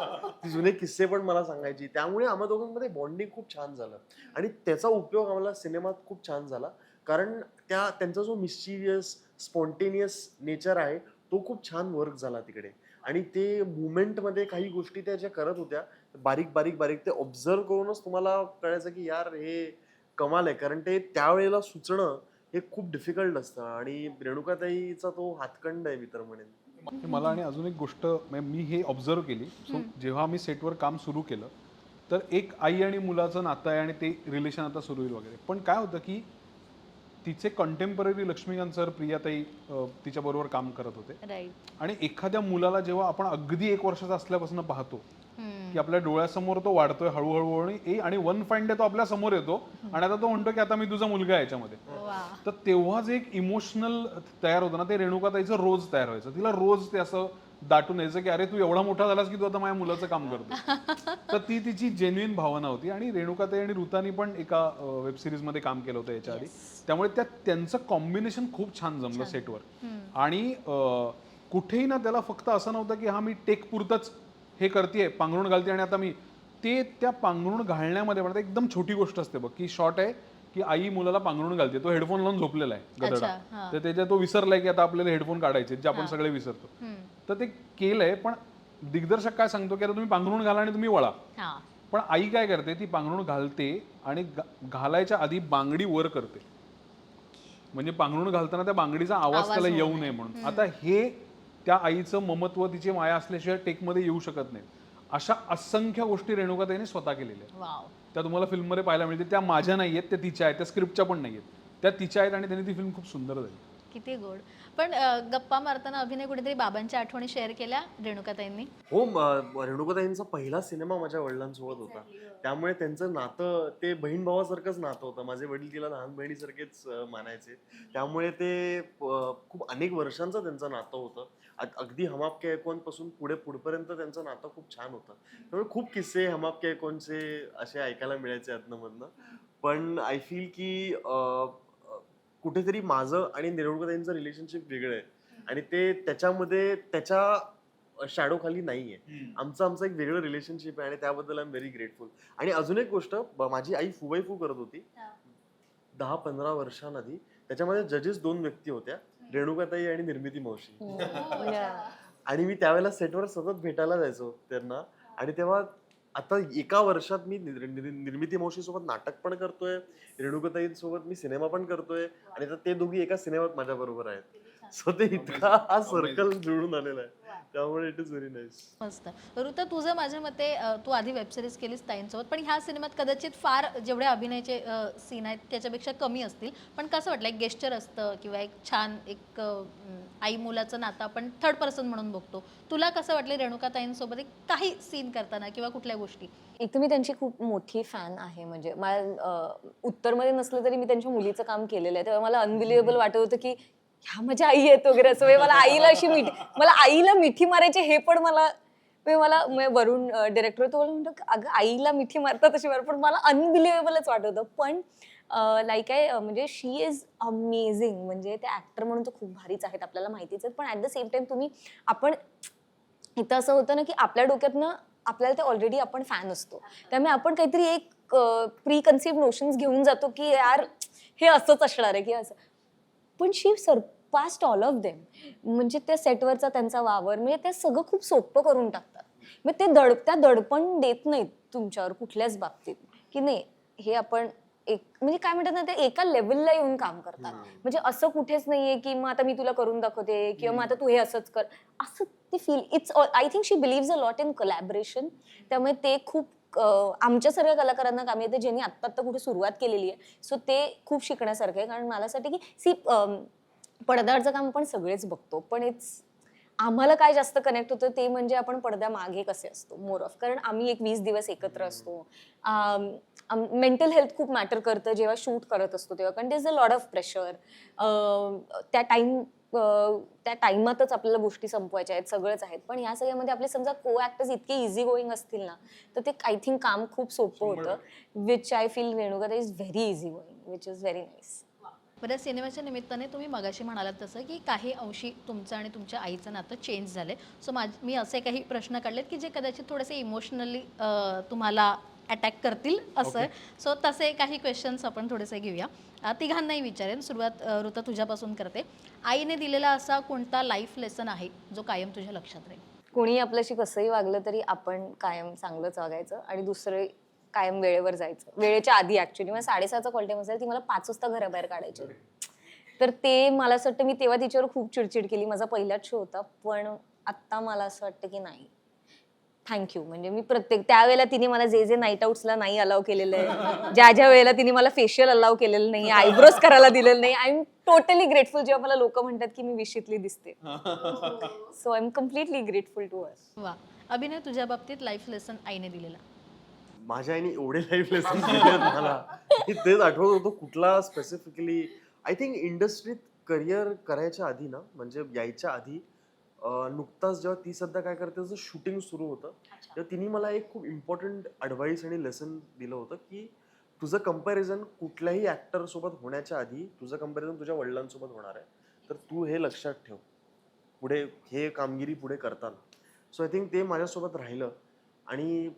ती जुने किस्से पण मला सांगायची. त्यामुळे आम्हा दोघांमध्ये बॉन्डिंग खूप छान झालं आणि त्याचा उपयोग आम्हाला सिनेमात खूप छान झाला. कारण त्यांचा जो मिस्चिरियस स्पॉन्टेनियस नेचर आहे तो खूप छान वर्क झाला तिकडे. आणि ते मुवमेंटमध्ये काही गोष्टी त्या ज्या करत होत्या बारीक ते ऑब्झर्व करूनच तुम्हाला कळायचं की यार हे कमाल आहे. कारण ते त्यावेळेला सुचणं हे खूप डिफिकल्ट असतं आणि रेणुकाताईचा तो हातखंड आहे मी तर म्हणेन. मला आणि अजून एक गोष्ट मी हे ऑब्झर्व केली. सो जेव्हा आम्ही सेटवर काम सुरू केलं तर एक आई आणि मुलाचं नातं आहे आणि ते रिलेशन आता सुरू होईल वगैरे. पण काय होतं की तिचे कंटेम्पररी लक्ष्मीकांत सर, प्रियाताई तिच्याबरोबर काम करत होते. राईट. आणि एखाद्या मुलाला जेव्हा आपण अगदी 1 वर्षाचा असल्यापासून पाहतो की आपल्या डोळ्यासमोर तो वाढतोय हळूहळू आणि वन फाईन डे तो आपल्या समोर येतो आणि आता तो म्हणतो की आता मी तुझा मुलगा आहे याच्यामध्ये, तर तेव्हा जे एक इमोशनल तयार होतं ना, ते रेणुकाताईचं रोज तयार व्हायचं. तिला रोज ते असं दाटून यायचं की अरे तू एवढा मोठा झालास की तू आता माझ्या मुलाचं काम करतो. तर ती तिची जेन्युइन भावना होती. आणि रेणुकाताई आणि ऋतानी पण एका वेब सिरीज मध्ये काम केलं होतं याच्या आधी, त्यामुळे त्यांचं कॉम्बिनेशन खूप छान जमलं सेटवर. आणि कुठेही ना त्याला फक्त असं नव्हतं की हा मी टेक पुरतच हे करते, पांघरुण घालते आणि आता मी ते त्या पांघरुण घालण्यामध्ये म्हणतात एकदम छोटी गोष्ट असते बघ, की शॉर्ट आहे की आई मुलाला पांघरुण घालते, तो हेडफोन लावून झोपलेला आहे गदडा, तर त्याच्या तो विसरलाय की आता आपल्याला हेडफोन काढायचे जे आपण सगळे विसरतो. तर ते केलंय, पण दिग्दर्शक काय सांगतो की आता तुम्ही पांघरुण घाला आणि तुम्ही वळा. पण आई काय करते, ती पांघरुण घालते आणि घालायच्या आधी बांगडी वर करते, म्हणजे पांघरुण घालताना त्या बांगडीचा आवाज त्याला येऊ नये म्हणून. आता हे त्या आईचं ममत्व, तिची माया असल्याशिवाय टेकमध्ये येऊ शकत नाही. अशा असंख्य गोष्टी रेणुकाताईने स्वतः केलेल्या आहेत. त्या तुम्हाला फिल्ममध्ये पाहायला मिळते. त्या माझ्या नाही आहेत, त्या तिच्या आहेत, त्या स्क्रिप्टच्या पण नाही आहेत, त्या तिच्या आहेत. आणि त्यांनी ती फिल्म खूप सुंदर झाली. किती गोड. पण गप्पा मारताना अभिनय कुठेतरी बाबांच्या आठवणी शेअर केल्या रेणुकाताईंनी? हो, रेणुकाताईंचा पहिला सिनेमा माझ्या वडिलांसोबत होता, त्यामुळे त्यांचं नातं ते बहीण भावासारखंच नातं होतं. माझे वडील तिला लहान बहिणीसारखेच मानायचे, त्यामुळे ते खूप अनेक वर्षांचं त्यांचं नातं होतं. अगदी हम आपके है कौन पासून पुढपर्यंत त्यांचं नातं खूप छान होतं. त्यामुळे खूप किस्से हम आपके है कौनचे असे ऐकायला मिळायचे आतनं. पण आय फील की कुठेतरी माझं आणि रेणुकाताईंचं रिलेशनशिप वेगळं आहे, आणि ते त्याच्यामध्ये त्याच्या शॅडो खाली नाहीये. आमचं एक वेगळं रिलेशनशिप आहे, आणि त्याबद्दल आय एम व्हेरी ग्रेटफुल. आणि अजून एक गोष्ट, माझी आई फुबाई करत होती 10-15 वर्षांआधी. त्याच्यामध्ये जजेस 2 व्यक्ती होत्या, रेणुकाताई आणि निर्मिती मावशी. आणि मी त्यावेळेला सेटवर सतत भेटायला जायचो त्यांना. आणि तेव्हा आता एका वर्षात मी निर्मिती मावशी सोबत नाटक पण करतोय, रेणुकाताई सोबत मी सिनेमा पण करतोय, आणि आता ते दोघी एका सिनेमात माझ्या बरोबर आहेत. सो ते इतका हा सर्कल जुळून आलेला आहे, त्यामुळे इट इज व्हेरी नाईस. मस्त. ऋता, तुझं माझ्या मते तू आधी वेब सिरीज केलीस ताईंसोबत, पण ह्या सिनेमात कदाचित फार जेवढे अभिनयाचे सीन आहेत त्याच्यापेक्षा कमी असतील, पण कसं वाटलं, एक गेस्चर असतं किंवा एक छान एक आई मुलाचं नातं आपण थर्ड पर्सन म्हणून बघतो. तुला कसं वाटलं रेणुकाताईंसोबत एक काही सीन करताना किंवा कुठल्या गोष्टी? एक तर मी त्यांची खूप मोठी फॅन आहे. म्हणजे मला उत्तरमध्ये नसलं तरी मी त्यांच्या मुलीचं काम केलेलं आहे, तेव्हा मला अनबिलिव्हेबल वाटत होतं की ह्या माझ्या आई आहेत वगैरे असं. मला आईला अशी मला आईला मिठी मारायची हे पण मला वरून डिरेक्टर तो म्हणतो अगं आईला मिठी मारतात तशी मार, पण मला अनबिलिव्हेबलच वाटत होतं. पण लाईक आहे, म्हणजे शी इज अमेझिंग. म्हणजे ते ऍक्टर म्हणून तर खूप भारीच आहेत, आपल्याला माहितीच आहे. पण ऍट द सेम टाइम आपण इथं असं होतं ना की आपल्या डोक्यातनं आपल्याला ते ऑलरेडी आपण फॅन असतो, त्यामुळे आपण काहीतरी एक प्री कन्सिव्ह नोशन्स घेऊन जातो की यार हे असंच असणार आहे की असं. पण शी सरपास्ड ऑल ऑफ देम. म्हणजे त्या सेटवरचा त्यांचा वावर, म्हणजे ते सगळं खूप सोपं करून टाकतात. मग ते त्या दडपण देत नाहीत तुमच्यावर कुठल्याच बाबतीत, की नाही हे आपण एक म्हणजे काय म्हणतात ना, ते एका लेवलला येऊन काम करतात. म्हणजे असं कुठेच नाहीये की मग आता मी तुला करून दाखवते किंवा मग आता तू हे असंच कर, असं ते feel. It's I think she beliefs a lot in collaboration. त्यामुळे ते खूप आमच्या सगळ्या कलाकारांना काम येते, ज्यांनी आत्ता कुठे सुरुवात केलेली आहे. सो ते खूप शिकण्यासारखं आहे. कारण मला असं वाटतं की पडद्यावरचं काम आपण सगळेच बघतो, पण आम्हाला काय जास्त कनेक्ट होतं ते म्हणजे आपण पडद्यामागे कसे असतो मोर ऑफ. कारण आम्ही एक 20 दिवस एकत्र असतो. मेंटल हेल्थ खूप मॅटर करतं जेव्हा शूट करत असतो तेव्हा, कारण there is a lot of pressure. त्या टाइमातच आपल्याला गोष्टी संपवायच्या आहेत, सगळंच आहेत. पण या सगळ्यामध्ये आपले समजा को ऍक्टर्स इतके इझी गोईंग असतील ना, तर ते आय थिंक काम खूप सोपं होतं. Which I feel Renuka is very easy going, which is very nice. बरं, सिनेमाच्या निमित्ताने तुम्ही मगाशी म्हणालात तसं की काही अंशी तुमचं आणि तुमच्या आईचं नातं चेंज झालंय. सो मी असे काही प्रश्न काढलेत की जे कदाचित थोडेसे इमोशनली तुम्हाला अटॅक करतील असं. सो तसे काही क्वेश्चन्स आपण थोडेसे घेऊया. तिघांनाही विचारेन. सुरुवात ऋता तुझ्यापासून करते. आईने दिलेला असा कोणता लाईफ लेसन आहे जो कायम तुझ्या लक्षात राहील? कोणी आपल्याशी कसंही वागलं तरी आपण कायम चांगलंच वागायचं आणि दुसरे कायम वेळेवर जायचं. वेळेच्या आधी ऍक्च्युली मला 6:30चा कॉल टाइम असेल, ती मला 5 वाजता घराबाहेर काढायची. तर ते मला असं वाटतं मी तेव्हा तिच्यावर खूप चिडचिड केली. माझा पहिलाच शो होता. पण आता मला असं वाटतं की नाही, थँक्यू. म्हणजे मी त्यावेळेला तिने मला जे नाईट आउट्सला नाही अलाव केलेलं आहे, ज्या वेळेला तिने मला फेशियल अलाव केलेलं नाही, आयब्रोज करायला दिलेलं नाही, आय एम टोटली ग्रेटफुल. जेव्हा मला लोक म्हणतात की मी विशीतली दिसते, so I am completely grateful to her. वा. अभिनय, तुझ्या बाबतीत लाईफ लेसन आईने दिलेला? माझ्या आईने एवढे लाईफ लेसन दिले मला, मी तेच आठवत होतो कुठला स्पेसिफिकली. आय थिंक इंडस्ट्रीत करिअर करायच्या आधी ना, म्हणजे यायच्या आधी नुकताच जेव्हा ती सध्या काय करते त्याचं शूटिंग सुरू होतं तेव्हा तिने मला एक खूप इम्पॉर्टंट ॲडवाईस आणि लेसन दिलं होतं की तुझं कंपॅरिझन कुठल्याही ॲक्टर सोबत होण्याच्या आधी तुझं कंपॅरिझन तुझ्या वडिलांसोबत होणार आहे, तर तू हे लक्षात ठेव पुढे हे कामगिरी पुढे करताना. सो आय थिंक ते माझ्यासोबत राहिलं आणि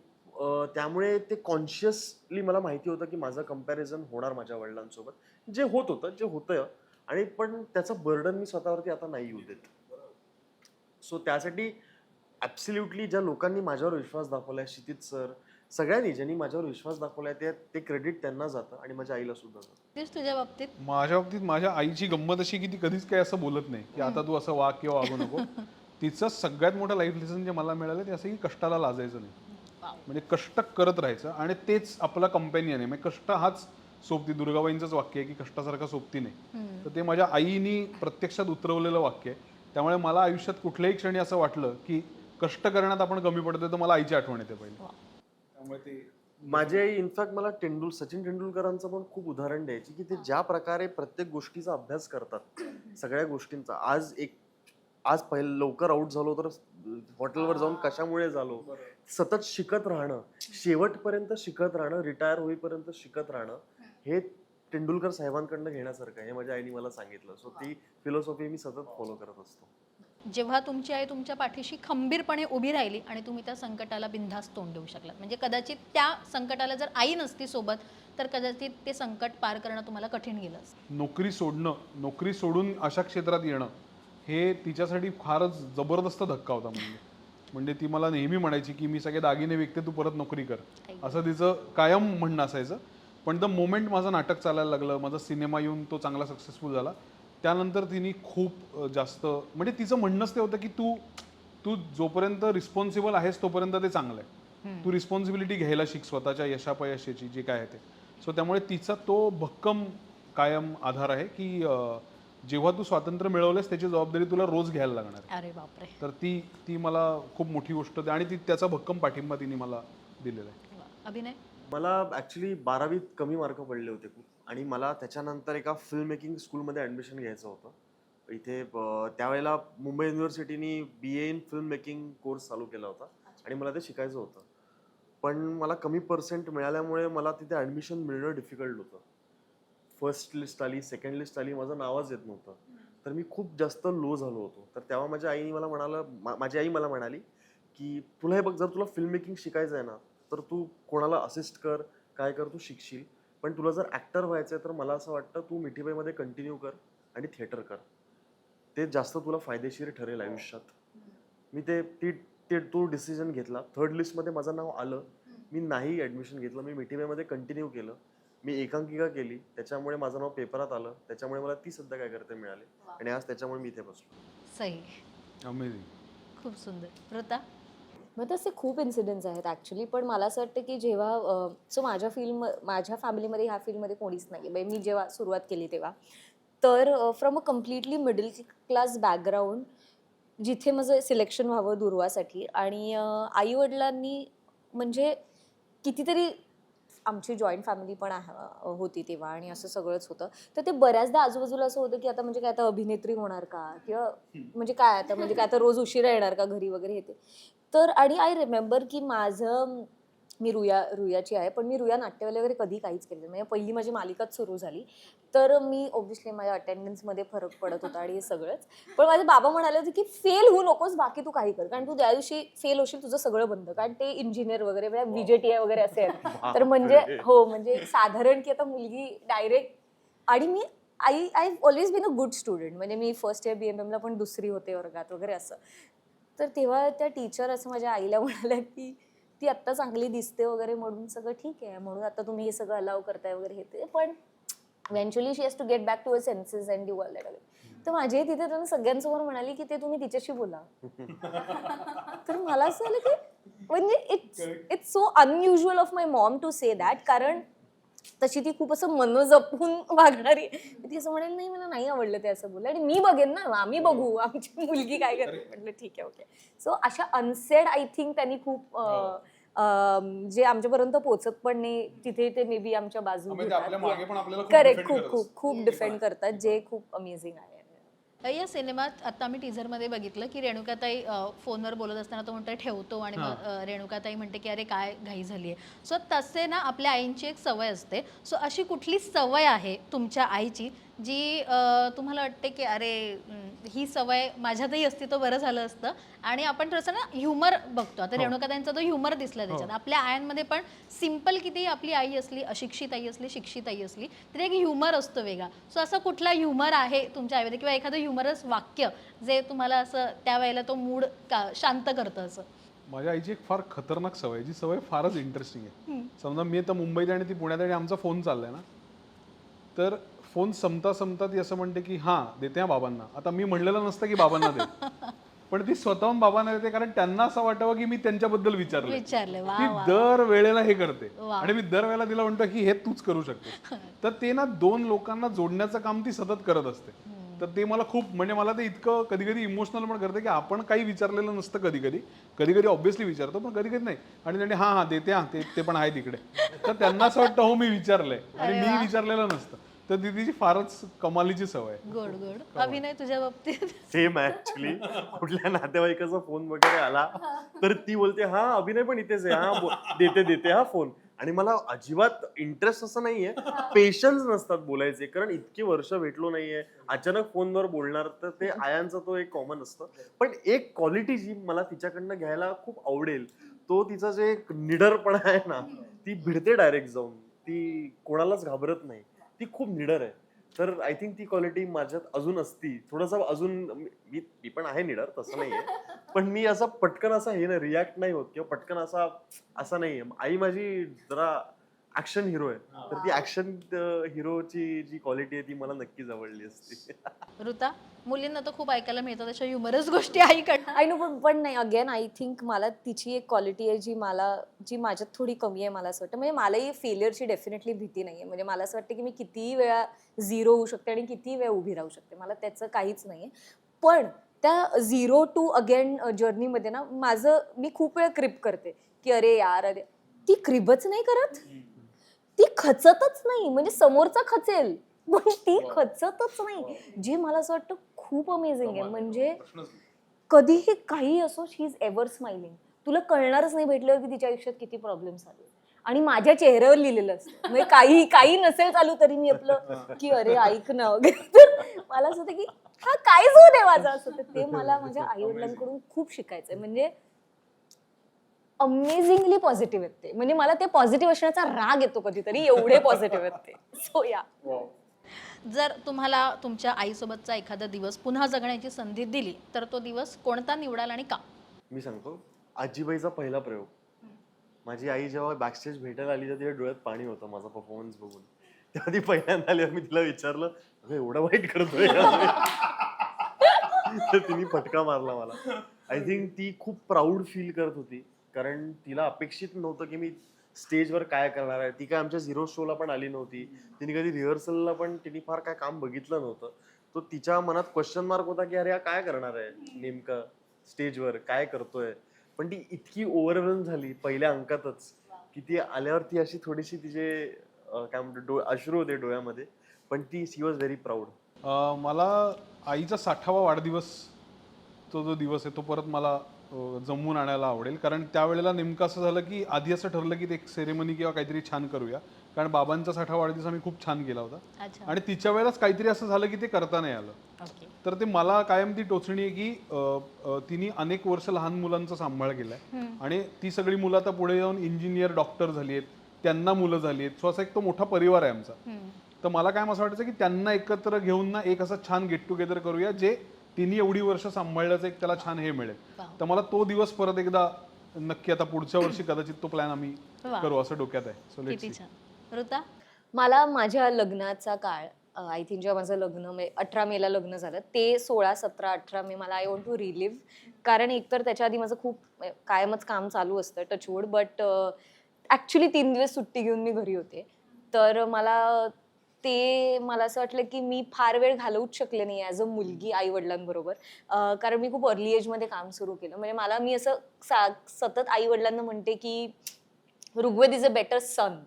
त्यामुळे ते कॉन्शियसली मला माहिती होतं की माझं कंपॅरिझन होणार माझ्या वडिलांसोबत, जे होत होतं जे होतं, आणि पण त्याचं बर्डन मी स्वतःवरती आता नाही येऊ देत. सो त्यासाठी ॲब्सल्युटली ज्या लोकांनी माझ्यावर विश्वास दाखवलाय, क्षितिज सर, सगळ्यांनी ज्यांनी माझ्यावर विश्वास दाखवलाय ते क्रेडिट त्यांना जातं आणि माझ्या आईला सुद्धा जातं. तेच तुझ्या बाबतीत माझ्या बाबतीत माझ्या आईची गंमत अशी की ती कधीच काही असं बोलत नाही की आता तू असं वाग किंवा वागू नको. तिचं सगळ्यात मोठं लाईफ लेसन जे मला मिळालं ते असं की कष्टाला लाजायचं नाही. म्हणजे कष्ट करत राहायचं आणि तेच आपला कंपॅनियन आहे. म्हणजे कष्ट हाच सोबती, दुर्गाबाईंचंच वाक्य आहे की कष्टासारखा सोबती नाही. तर ते माझ्या आईनी प्रत्यक्षात उतरवलेलं वाक्य आहे. त्यामुळे मला आयुष्यात कुठल्याही क्षणी असं वाटलं की कष्ट करण्यात आपण कमी पडतोय तर मला आईची आठवण येते पहिले. त्यामुळे ते माझी आई इनफॅक्ट मला सचिन तेंडुलकरांचं पण खूप उदाहरण द्यायची की ते ज्या प्रकारे प्रत्येक गोष्टीचा अभ्यास करतात, सगळ्या गोष्टींचा. आज पहिलं लवकर आउट झालो तर हॉटेलवर जाऊन कशामुळे झालो, सतत शिकत राहणं, शेवटपर्यंत शिकत राहणं, रिटायर होईपर्यंत शिकत राहणं, हे तेंडुलकर साहेबांकडनं घेण्यासारखं आहे, हे माझ्या आईने मला सांगितलं. सो ती फिलॉसॉफी मी सतत फॉलो करत असतो. जेव्हा तुमची आई तुमच्या पाठीशी खंबीरपणे उभी राहिली आणि तुम्ही त्या संकटाला बिनधास्त तोंड देऊ शकलात, म्हणजे कदाचित त्या संकटाला जर आई नसती सोबत तर कदाचित ते संकट पार करणं तुम्हाला कठीण गेलं असतं. नोकरी सोडून अशा क्षेत्रात येणं हे तिच्यासाठी फारच जबरदस्त धक्का होता. म्हणजे ती मला नेहमी म्हणायची की मी सगळे दागिने विकते, तू परत नोकरी कर, असं तिचं कायम म्हणणं असायचं. पण द मोमेंट माझं नाटक चालायला लागलं, माझा सिनेमा येऊन तो चांगला सक्सेसफुल झाला, त्यानंतर तिने खूप जास्त, म्हणजे तिचं म्हणणंच ते होतं की तू जोपर्यंत रिस्पॉन्सिबल आहेस तोपर्यंत ते चांगलं आहे. तू रिस्पॉन्सिबिलिटी घ्यायला शिक स्वतःच्या यशापयशाची, जे काय आहे ते. सो त्यामुळे तिचा तो भक्कम कायम आधार आहे की जेव्हा तू स्वातंत्र्य मिळवलंस त्याची जबाबदारी तुला रोज घ्यायला लागणार आहे. अरे बापरे. तर ती मला खूप मोठी गोष्ट आहे आणि त्याचा भक्कम पाठिंबा तिने मला दिलेला आहे. वा. अभिनय. मला ॲक्च्युली 12वीत कमी मार्क पडले होते खूप, आणि मला त्याच्यानंतर एका फिल्म मेकिंग स्कूलमध्ये ॲडमिशन घ्यायचं होतं. इथे त्यावेळेला मुंबई युनिव्हर्सिटीनी BA in film making course चालू केला होता आणि मला ते शिकायचं होतं. पण मला कमी पर्सेंट मिळाल्यामुळे मला तिथे ॲडमिशन मिळणं डिफिकल्ट होतं. फर्स्ट लिस्ट आली, सेकंड लिस्ट आली, माझं नावच येत नव्हतं. तर मी खूप जास्त लो झालो होतो. तर तेव्हा माझी आई मला म्हणाली की तुला हे बघ, जर तुला फिल्म मेकिंग शिकायचं आहे ना तर तू कोणाला असिस्ट कर, काय कर, तू शिकशील. पण तुला जर ॲक्टर व्हायचं आहे तर मला असं वाटतं तू मिठीबाईमध्ये कंटिन्यू कर आणि थिएटर कर, ते जास्त तुला फायदेशीर ठरेल आयुष्यात. मी तो डिसिजन घेतला. थर्ड लिस्टमध्ये माझं नाव आलं, मी नाही ॲडमिशन घेतलं, मी मिठीबाईमध्ये कंटिन्यू केलं. मी एकांकिका केली, त्याच्यामुळे माझं नाव पेपरात आलं, त्याच्यामुळे मला ती सध्या काय करते मिळाली आणि आज त्याच्यामुळे मी इथे बसलो. सही. अमेझिंग. खूप सुंदर. वृता. मग तसे खूप इन्सिडेंट्स आहेत ॲक्च्युली. पण मला असं वाटतं की जेव्हा सो माझ्या फॅमिलीमध्ये ह्या फील्डमध्ये कोणीच नाही आहे. मी जेव्हा सुरुवात केली तेव्हा, तर from a completely middle class background, जिथे माझं सिलेक्शन व्हावं दुर्वासाठी, आणि आईवडिलांनी म्हणजे कितीतरी, आमची जॉईंट फॅमिली पण होती तेव्हा आणि असं सगळंच होतं. तर ते बऱ्याचदा आजूबाजूला असं होतं की आता म्हणजे काय आता अभिनेत्री होणार का, किंवा म्हणजे काय आता रोज उशिरा येणार का घरी वगैरे, येते. तर आणि आय रिमेंबर की मी रुयाची आहे, पण मी रुया नाट्यवाले वगैरे कधी काहीच केलं नाही. म्हणजे पहिली माझी मालिकाच सुरू झाली, तर मी ऑब्व्हियसली माझ्या अटेंडन्समध्ये फरक पडत होता आणि हे सगळंच. पण माझे बाबा म्हणाले होते की फेल होऊ नकोस, बाकी तू काही कर, कारण तू त्या दिवशी फेल होशील तुझं सगळं बंद, कारण ते इंजिनियर वगैरे VJTI वगैरे असे आहेत. तर म्हणजे म्हणजे साधारण की आता मुलगी डायरेक्ट, आणि मी I always been a good student. म्हणजे मी फर्स्ट इयर BMMला पण दुसरी होते वर्गात वगैरे असं. तर तेव्हा त्या टीचर असं माझ्या आईला म्हणाल्या की ती आत्ता चांगली दिसते वगैरे, म्हणून सगळं ठीक आहे, म्हणून आता तुम्ही हे सगळं अलाव करताय वगैरे हे ते, पण eventually she has to get back to her senses and do all that. तर माझ्याही तिथे त्यांना सगळ्यांसमोर म्हणाली की ते तुम्ही तिच्याशी बोला. तर मला असं झालं की म्हणजे it's so unusual of my mom to say that, कारण तशी ती खूप असं मन जपून वागणारी. ती असं म्हणेल नाही मला नाही आवडलं ते असं बोललं, आणि मी बघेन ना, आम्ही बघू आमची मुलगी काय करते. म्हटलं ठीक आहे, ओके. सो अशा अनसेड आय थिंक त्यांनी खूप जे आमच्यापर्यंत पोहोचत पण नाही तिथे ते मे बी आमच्या बाजू आपल्या मागे पण आपल्याला खूप करेक्ट defend करत खूप खूप खूप डिफेंड करतात, जे खूप अमेझिंग आहे. या सिनेमात आता आम्ही टीझरमध्ये बघितलं की रेणुकाताई फोनवर बोलत असताना तो म्हणतो ठेवतो आणि मग रेणुकाताई म्हणते की अरे काय घाई झाली आहे. सो तसे ना आपल्या आईंची एक सवय असते. सो अशी कुठली सवय आहे तुमच्या आईची जी तुम्हाला वाटते की अरे ही सवय माझ्यातही असती तर बरं झालं असतं. आणि आपण थोडंसं ना ह्युमर बघतो. आता रेणुकाताईंचा तो ह्युमर दिसला त्याच्यात. आपल्या आयांमध्ये पण सिम्पल किती आपली आई असली, अशिक्षित आई असली, शिक्षित आई असली तरी एक ह्युमर असतो वेगळा. सो असं कुठला ह्युमर आहे तुमच्या आईमध्ये किंवा एखादं ह्युमरस वाक्य जे तुम्हाला असं त्यावेळेला तो मूड शांत करतं असं? माझ्या आईची एक फार खतरनाक सवय आहे, जी सवय फारच इंटरेस्टिंग आहे. समजा मी आता मुंबईत आणि ती पुण्यात आणि आमचा फोन चाललाय ना, तर फोन संपता ती असं म्हणते की हा देते हा बाबांना. आता मी म्हणलेलं नसतं की बाबांना दे, पण ती स्वतःहून बाबांना देते कारण त्यांना असं वाटावं की मी त्यांच्याबद्दल विचारलंय. वा, ती वा. दर वेळेला हे करते वा. आणि मी दर वेळेला तिला म्हणतो की हे तूच करू शकते. तर ते ना दोन लोकांना जोडण्याचं काम ती सतत करत असते. तर ते मला खूप म्हणजे मला ते इतकं कधी कधी इमोशनल पण करते की आपण काही विचारलेलं नसतं कधी कधी ऑब्व्हियसली विचारतो पण कधी नाही. आणि त्यांनी हा देते हा ते पण आहे तिकडे. तर त्यांना असं वाटतं हो मी विचारलंय आणि मी विचारलेलं नसतं. तर ती तिची फारच कमालीची सवय आहे. गोड गोड. अभिनय तुझ्या बाबतीत? Same actually. कुठल्या नातेवाईकाचा फोन वगैरे आला तर ती बोलते हा अभिनय पण इथेच आहे, हा देते हा फोन. आणि मला अजिबात इंटरेस्ट असं नाहीये, पेशन्स नसतात बोलायचे कारण इतकी वर्ष भेटलो नाहीये. अचानक फोनवर बोलणार तर ते आयांचा तो एक कॉमन असतं. पण एक क्वालिटी जी मला तिच्याकडनं घ्यायला खूप आवडेल तो तिचा जे एक निडरपणा आहे ना, ती भिडते डायरेक्ट जाऊन. ती कोणालाच घाबरत नाही. ती खूप निडर आहे. तर आय थिंक ती क्वालिटी माझ्यात अजून असती. थोडंसं अजून मी पण आहे निडर तसं नाहीये. पण मी असं पटकन असा हे ना रिॲक्ट नाही होत किंवा पटकन असा नाहीये. आई माझी जरा ऍक्शन हिरो आहे. तर ती ऍक्शन हिरोची जी क्वालिटी आहे ती मला नक्कीच आवडली असती. ऋता, मुलींना तर खूप ऐकायला मिळतात अशा ह्युमरस गोष्टी आईकडनं. आय नो पण नाही अगेन आय थिंक मला तिची एक क्वालिटी आहे जी माझ्यात थोडी कमी आहे मला असं वाटतं. म्हणजे मलाही फेलियरची डेफिनेटली भीती नाही आहे. म्हणजे मला असं वाटतं की मी कितीही वेळा झिरो होऊ शकते आणि कितीही वेळा उभी राहू शकते. मला त्याचं काहीच नाही आहे. पण त्या 0 to अगेन जर्नीमध्ये ना मी खूप वेळा क्रिप करते की अरे यार अरे ती क्रिबच नाही करत, ती खचतच नाही. म्हणजे समोरचा खचेल पण ती खचतच नाही, जे मला असं वाटतं खूप अमेझिंग आहे. म्हणजे कधीही काही असो शी इज एव्हर स्माइलिंग. तुला कळणारच नाही भेटल्यावर की तिच्या आयुष्यात किती प्रॉब्लेम्स आले. आणि माझ्या चेहऱ्यावर लिहिलेलं असतं. म्हणजे काही नसेल चालू तरी मी आपलं की अरे ऐक ना वगैरे. तर मला असं होतं की हा काय जो दे माझा असं. तर ते मला माझ्या आई वडिलांकडून खूप शिकायचंय. म्हणजे अमेझिंगली पॉझिटिव्ह आहेत ते. म्हणजे मला ते पॉझिटिव्ह असण्याचा राग येतो कधीतरी, एवढे पॉझिटिव्ह आहेत ते. सो या. जर तुम्हाला तुमच्या आईसोबतचा एखादा दिवस पुन्हा जगण्याची संधी दिली तर तो दिवस कोणता निवडाल आणि का? मी सांगतो, आजीबाईचा पहिला प्रयोग. माझी आई जेव्हा बॅकस्टेज भेटायला आली तर तिच्या डोळ्यात पाणी होतं माझा परफॉर्मन्स बघून. तेव्हा ती पहिल्यांदा आल्यावर मी तिला विचारलं अगं एवढं वाईट करतोय तर तिने फटका मारला मला. आय थिंक ती खूप प्राऊड फील करत होती कारण तिला अपेक्षित नव्हतं की मी स्टेजवर काय करणार आहे. ती काय आमच्या झिरो शोला पण आली नव्हती. तिने कधी रिहर्सलला पण तिने फार काय काम बघितलं नव्हतं. तो तिच्या मनात क्वेश्चन मार्क होता की अरे हा काय करणार आहे नेमकं स्टेजवर काय करतोय. पण ती इतकी ओव्हरवेल्म झाली पहिल्या अंकातच की ती आल्यावर ती अशी थोडीशी तिचे काय म्हणतो अश्रू होते डोळ्यामध्ये. पण ती शी वॉज व्हेरी प्राऊड. मला आईचा 60वा वाढदिवस तो जो दिवस आहे तो परत मला जमवून आणायला आवडेल. कारण त्यावेळेला नेमकं असं झालं की आधी असं ठरलं की एक सेरेमनी किंवा काहीतरी छान करूया. कारण बाबांचा 60वा वाढदिवस आम्ही खूप छान केला होता. अच्छा. आणि तिच्या वेळेलाच काहीतरी असं झालं की ते करता नाही आलं. ओके. तर ते मला कायम ती टोचणी आहे की तिने अनेक वर्ष लहान मुलांचा सांभाळ केलाय आणि ती सगळी मुलं आता पुढे जाऊन इंजिनियर डॉक्टर झाली आहेत, त्यांना मुलं झाली आहेत. सो असा एक तो मोठा परिवार आहे आमचा. तर मला काय असं वाटायचं की त्यांना एकत्र घेऊन ना एक असं छान गेट टुगेदर करूया जे तिने एवढी वर्ष सांभाळल्याचं एक त्याला छान हे मिळेल. तर मला तो दिवस परत एकदा नक्की आता पुढच्या वर्षी कदाचित तो प्लॅन आम्ही करू असं डोक्यात आहे. सो किती छान. ऋता? मला माझ्या लग्नाचा काळ आय थिंक जेव्हा माझं लग्न 18 मेला लग्न झालं ते 16, 17, 18 मे मला आय वॉन्ट टू रिलिव्ह. कारण एकतर त्याच्या आधी माझं खूप कायमच काम चालू असतं टचवूड. बट ॲक्च्युली 3 दिवस सुट्टी घेऊन मी घरी होते. तर मला असं वाटलं की मी फार वेळ घालवूच शकले नाही ॲज अ मुलगी आई वडिलांबरोबर. कारण मी खूप अर्ली एजमध्ये काम सुरू केलं. म्हणजे मी असं सतत आई वडिलांना म्हणते की Rigved is a better son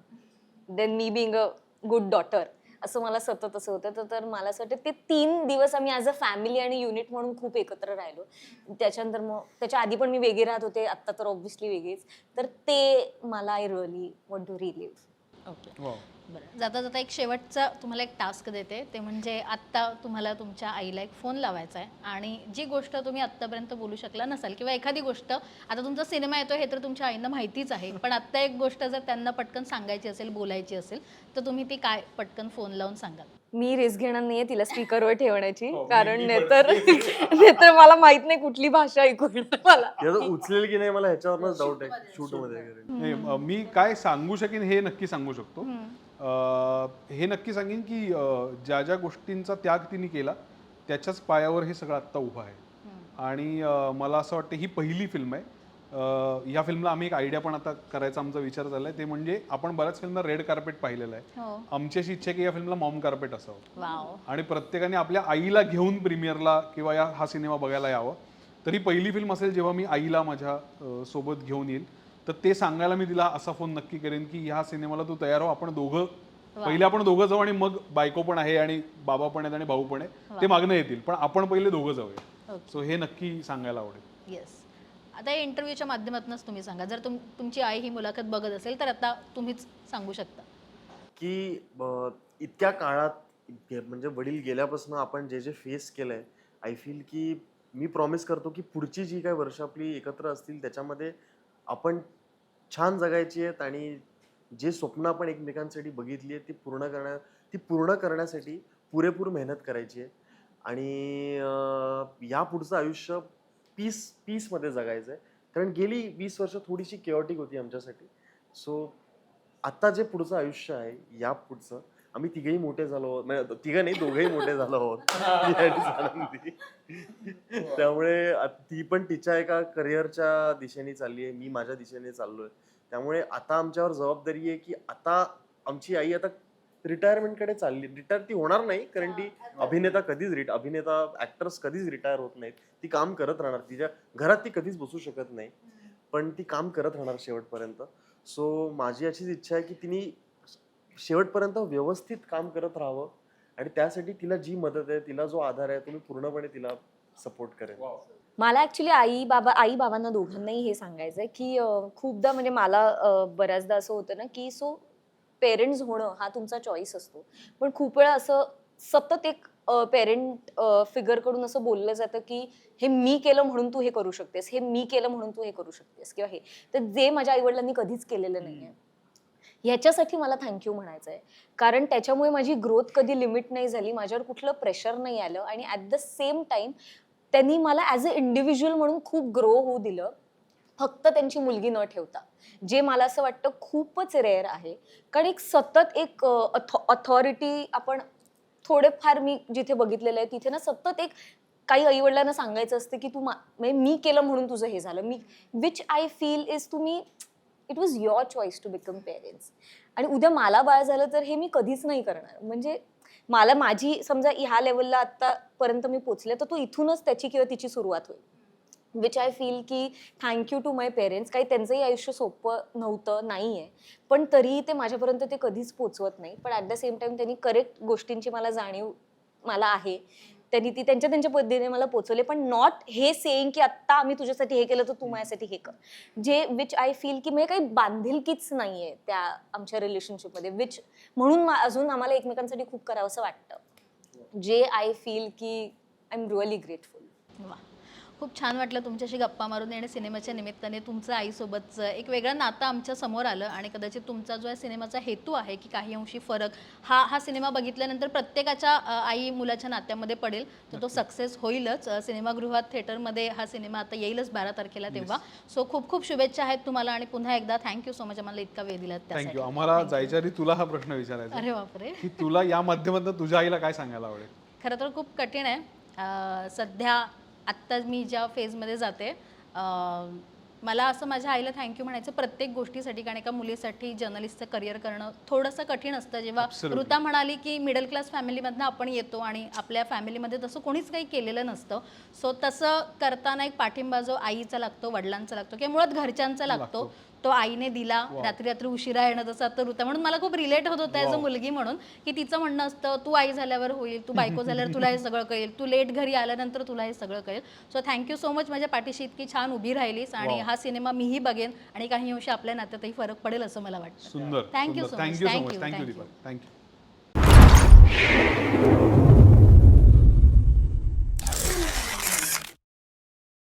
than me being a good daughter. असं मला सतत असं होतं. तर मला असं वाटतं ते 3 दिवस आम्ही ॲज अ फॅमिली आणि युनिट म्हणून खूप एकत्र राहिलो. त्याच्यानंतर मग त्याच्या आधी पण मी वेगळी राहत होते, आत्ता तर ऑब्व्हियसली वेगळीच. तर ते मला I really want to relive. Okay. Wow. बरं, जाता जाता एक शेवटचा तुम्हाला एक टास्क देते, ते म्हणजे आत्ता तुम्हाला तुमच्या आईला एक फोन लावायचा आहे आणि जी गोष्ट तुम्ही आत्तापर्यंत बोलू शकला नसाल किंवा एखादी गोष्ट, आता तुमचा सिनेमा येतो हे तर तुमच्या आईंना माहितीच आहे, पण आत्ता एक गोष्ट जर त्यांना पटकन सांगायची असेल, बोलायची असेल, तर तुम्ही ती काय पटकन फोन लावून सांगाल? मी रिस्क घेणार नाहीये तिला स्पीकरवर ठेवण्याची, हो, कारण मी नाहीतर नाहीतर मला माहित नाही कुठली भाषा ऐकू येणार मला. याचं उचलेल की नाही मला ह्याच्यावरच डाऊट आहे. शूट मध्ये वगैरे. नाही, मी काय सांगू शकेन हे नक्की सांगू शकतो. हे नक्की सांगेन की ज्या ज्या गोष्टींचा त्याग तिने केला त्याच्याच पायावर हे सगळं आत्ता उभं आहे. आणि मला असं वाटतं ही पहिली फिल्म आहे. या फिल्मला आम्ही एक आयडिया पण आता करायचा आमचा विचार चाललाय, ते म्हणजे आपण बऱ्याच फिल्मला रेड कार्पेट पाहिलेलं आहे. हो. आमची अशी इच्छा आहे की या फिल्मला मॉम कार्पेट असावं वाव. आणि प्रत्येकाने आपल्या आईला घेऊन प्रीमियरला किंवा हा सिनेमा बघायला यावं. तर ही पहिली फिल्म असेल जेव्हा मी आईला माझ्या सोबत घेऊन येईल. तर ते सांगायला मी तिला असा फोन नक्की करेन की ह्या सिनेमाला तू तयार हो, आपण दोघं पहिले आपण दोघं जाऊ आणि मग बायको पण आहे आणि बाबा पण आहेत आणि भाऊ पण आहे, ते मागणं येतील, पण आपण पहिले दोघं जाऊया. सो हे नक्की सांगायला आवडेल. येस. आता या इंटरव्ह्यूच्या माध्यमातूनच तुम्ही सांगा, जर तुमची आई ही मुलाखत बघत असेल तर आता तुम्हीच सांगू शकता. की इतक्या काळात म्हणजे वडील गेल्यापासून आपण जे जे फेस केलंय, आय फील की मी प्रॉमिस करतो की पुढची जी काही वर्ष आपली एकत्र असतील त्याच्यामध्ये आपण छान जगायची आहेत आणि जे स्वप्न आपण एकमेकांसाठी बघितली आहेत ती पूर्ण करण्यासाठी पुरेपूर मेहनत करायची आहे. आणि या पुढचं आयुष्य पीसमध्ये जगायचं आहे, कारण गेली 20 वर्ष थोडीशी केओटिक होती आमच्यासाठी. सो आता जे पुढचं आयुष्य आहे, या पुढचं आम्ही तिघेही मोठे झालो आहोत, म्हणजे तिघं नाही दोघेही मोठे झालो आहोत. मी आणि सानंदी. त्यामुळे ती पण तिच्या एका करिअरच्या दिशेने चालली आहे, मी माझ्या दिशेने चाललोय. त्यामुळे आता आमच्यावर जबाबदारी आहे की आता आमची आई आता रिटायरमेंटकडे चालली. रिटायर ती होणार नाही, कारण ती अभिनेता ऍक्टर्स कधीच रिटायर होत नाहीत. ती काम करत राहणार, तिच्या घरात ती कधीच बसू शकत नाही, पण ती काम करत राहणार शेवटपर्यंत. सो माझी अशीच इच्छा आहे की तिने शेवटपर्यंत व्यवस्थित काम करत राहावं आणि त्यासाठी तिला जी मदत आहे, तिला जो आधार आहे, तुम्ही पूर्णपणे तिला सपोर्ट करेन. मला ऍक्च्युली आई बाबांना दोघांनाही हे सांगायचंय की खूपदा म्हणजे मला बऱ्याचदा असं होतं ना की पेरेंट्स होणं हा तुमचा चॉईस असतो, पण खूप वेळा असं सतत एक पेरेंट फिगर कडून असं बोललं जातं की हे मी केलं म्हणून तू हे करू शकतेस, हे मी केलं म्हणून तू हे करू शकतेस, किंवा हे तर जे माझ्या आईवडिलांनी कधीच केलेलं नाहीये. ह्याच्यासाठी मला थँक्यू म्हणायचं आहे, कारण त्याच्यामुळे माझी ग्रोथ कधी लिमिट नाही झाली, माझ्यावर कुठलं प्रेशर नाही आलं आणि ॲट द सेम टाइम त्यांनी मला ॲज अ इंडिव्हिज्युअल म्हणून खूप ग्रो होऊ दिलं, फक्त त्यांची मुलगी न ठेवता, जे मला असं वाटतं खूपच रेअर आहे. कारण एक सतत एक अथॉरिटी आपण थोडेफार मी जिथे बघितलेलं आहे तिथे ना सतत एक काही आईवडिलांना सांगायचं असतं की म्हणजे मी केलं म्हणून तुझं हे झालं, which I feel is it was your choice to become parents. आणि उद्या मला बाळ झालं तर हे मी कधीच नाही करणार. म्हणजे मला माझी समजा ह्या लेवलला आतापर्यंत मी पोचले तर तो इथूनच त्याची किंवा तिची सुरुवात होईल. विच आय फील की थँक्यू टू माय पेरेंट्स. काही त्यांचंही आयुष्य सोपं नव्हतं, नाही आहे, पण तरीही ते माझ्यापर्यंत ते कधीच पोचवत नाही. पण ॲट द सेम टाइम त्यांनी करेक्ट गोष्टींची मला जाणीव मला आहे, त्यांनी ती त्यांच्या पद्धतीने मला पोचवले, पण नॉट हे सेईंग की आत्ता आम्ही तुझ्यासाठी हे केलं तर तू माझ्यासाठी हे कर, जे विच आय फील की म्हणजे काही बांधिलकीच नाहीये त्या आमच्या रिलेशनशिपमध्ये, म्हणून अजून आम्हाला एकमेकांसाठी खूप करावं असं वाटतं, जे आय फील की आय एम रिअली ग्रेटफुल. वा, खूप छान वाटलं तुमच्याशी गप्पा मारून आणि सिनेमाच्या निमित्ताने तुमचं आईसोबतचं एक वेगळं नातं आमच्या समोर आलं. आणि कदाचित तुमचा जो आहे सिनेमाचा हेतू आहे की काही अंशी फरक हा सिनेमा बघितल्यानंतर प्रत्येकाच्या आई मुलाच्या नात्यामध्ये पडेल, तर तो सक्सेस होईलच. सिनेमागृहात थिएटरमध्ये हा सिनेमा आता येईलच 12 तारखेला तेव्हा. सो खूप खूप शुभेच्छा आहेत तुम्हाला आणि पुन्हा एकदा थँक्यू सो मच आम्हाला इतका वेळ दिला त्यासाठी. थँक्यू. आम्हाला जायच्या आधी तुला हा प्रश्न विचारायचा अरे बापरे. की तुला या माध्यमातून तुझ्या आईला काय सांगायला आवडेल? खरं तर खूप कठीण आहे. सध्या आत्ता मी ज्या फेजमध्ये जाते मला असं माझ्या आईला थँक्यू म्हणायचं प्रत्येक गोष्टीसाठी, कारण एका मुलीसाठी जर्नलिस्टचं करिअर करणं थोडंसं कठीण असतं. जेव्हा ऋता म्हणाली की मिडल क्लास फॅमिलीमधनं आपण येतो आणि आपल्या फॅमिलीमध्ये तसं कोणीच काही केलेलं नसतं, सो तसं करताना एक पाठिंबा जो आईचा लागतो, वडिलांचा लागतो किंवा मुळात घरच्यांचा लागतो, तो आईने दिला. रात्री रात्री उशिरा येणं जसं आता ऋता म्हणून मला खूप रिलेट होत होतं ॲज अ मुलगी म्हणून, की तिचं म्हणणं असतं तू आई झाल्यावर होईल, तू बायको झाल्यावर तुला हे सगळं कळेल, तू लेट घरी आल्यानंतर तुला हे सगळं कळेल. सो थँक्यू सो मच, माझ्या पाठीशी इतकी छान उभी राहिलीस आणि हा सिनेमा मीही बघेन आणि काही अंशी आपल्या नात्यातही फरक पडेल असं मला वाटतं. सुंदर thank you so much. Thank you so much thank you thank you thank you. Deepak thank you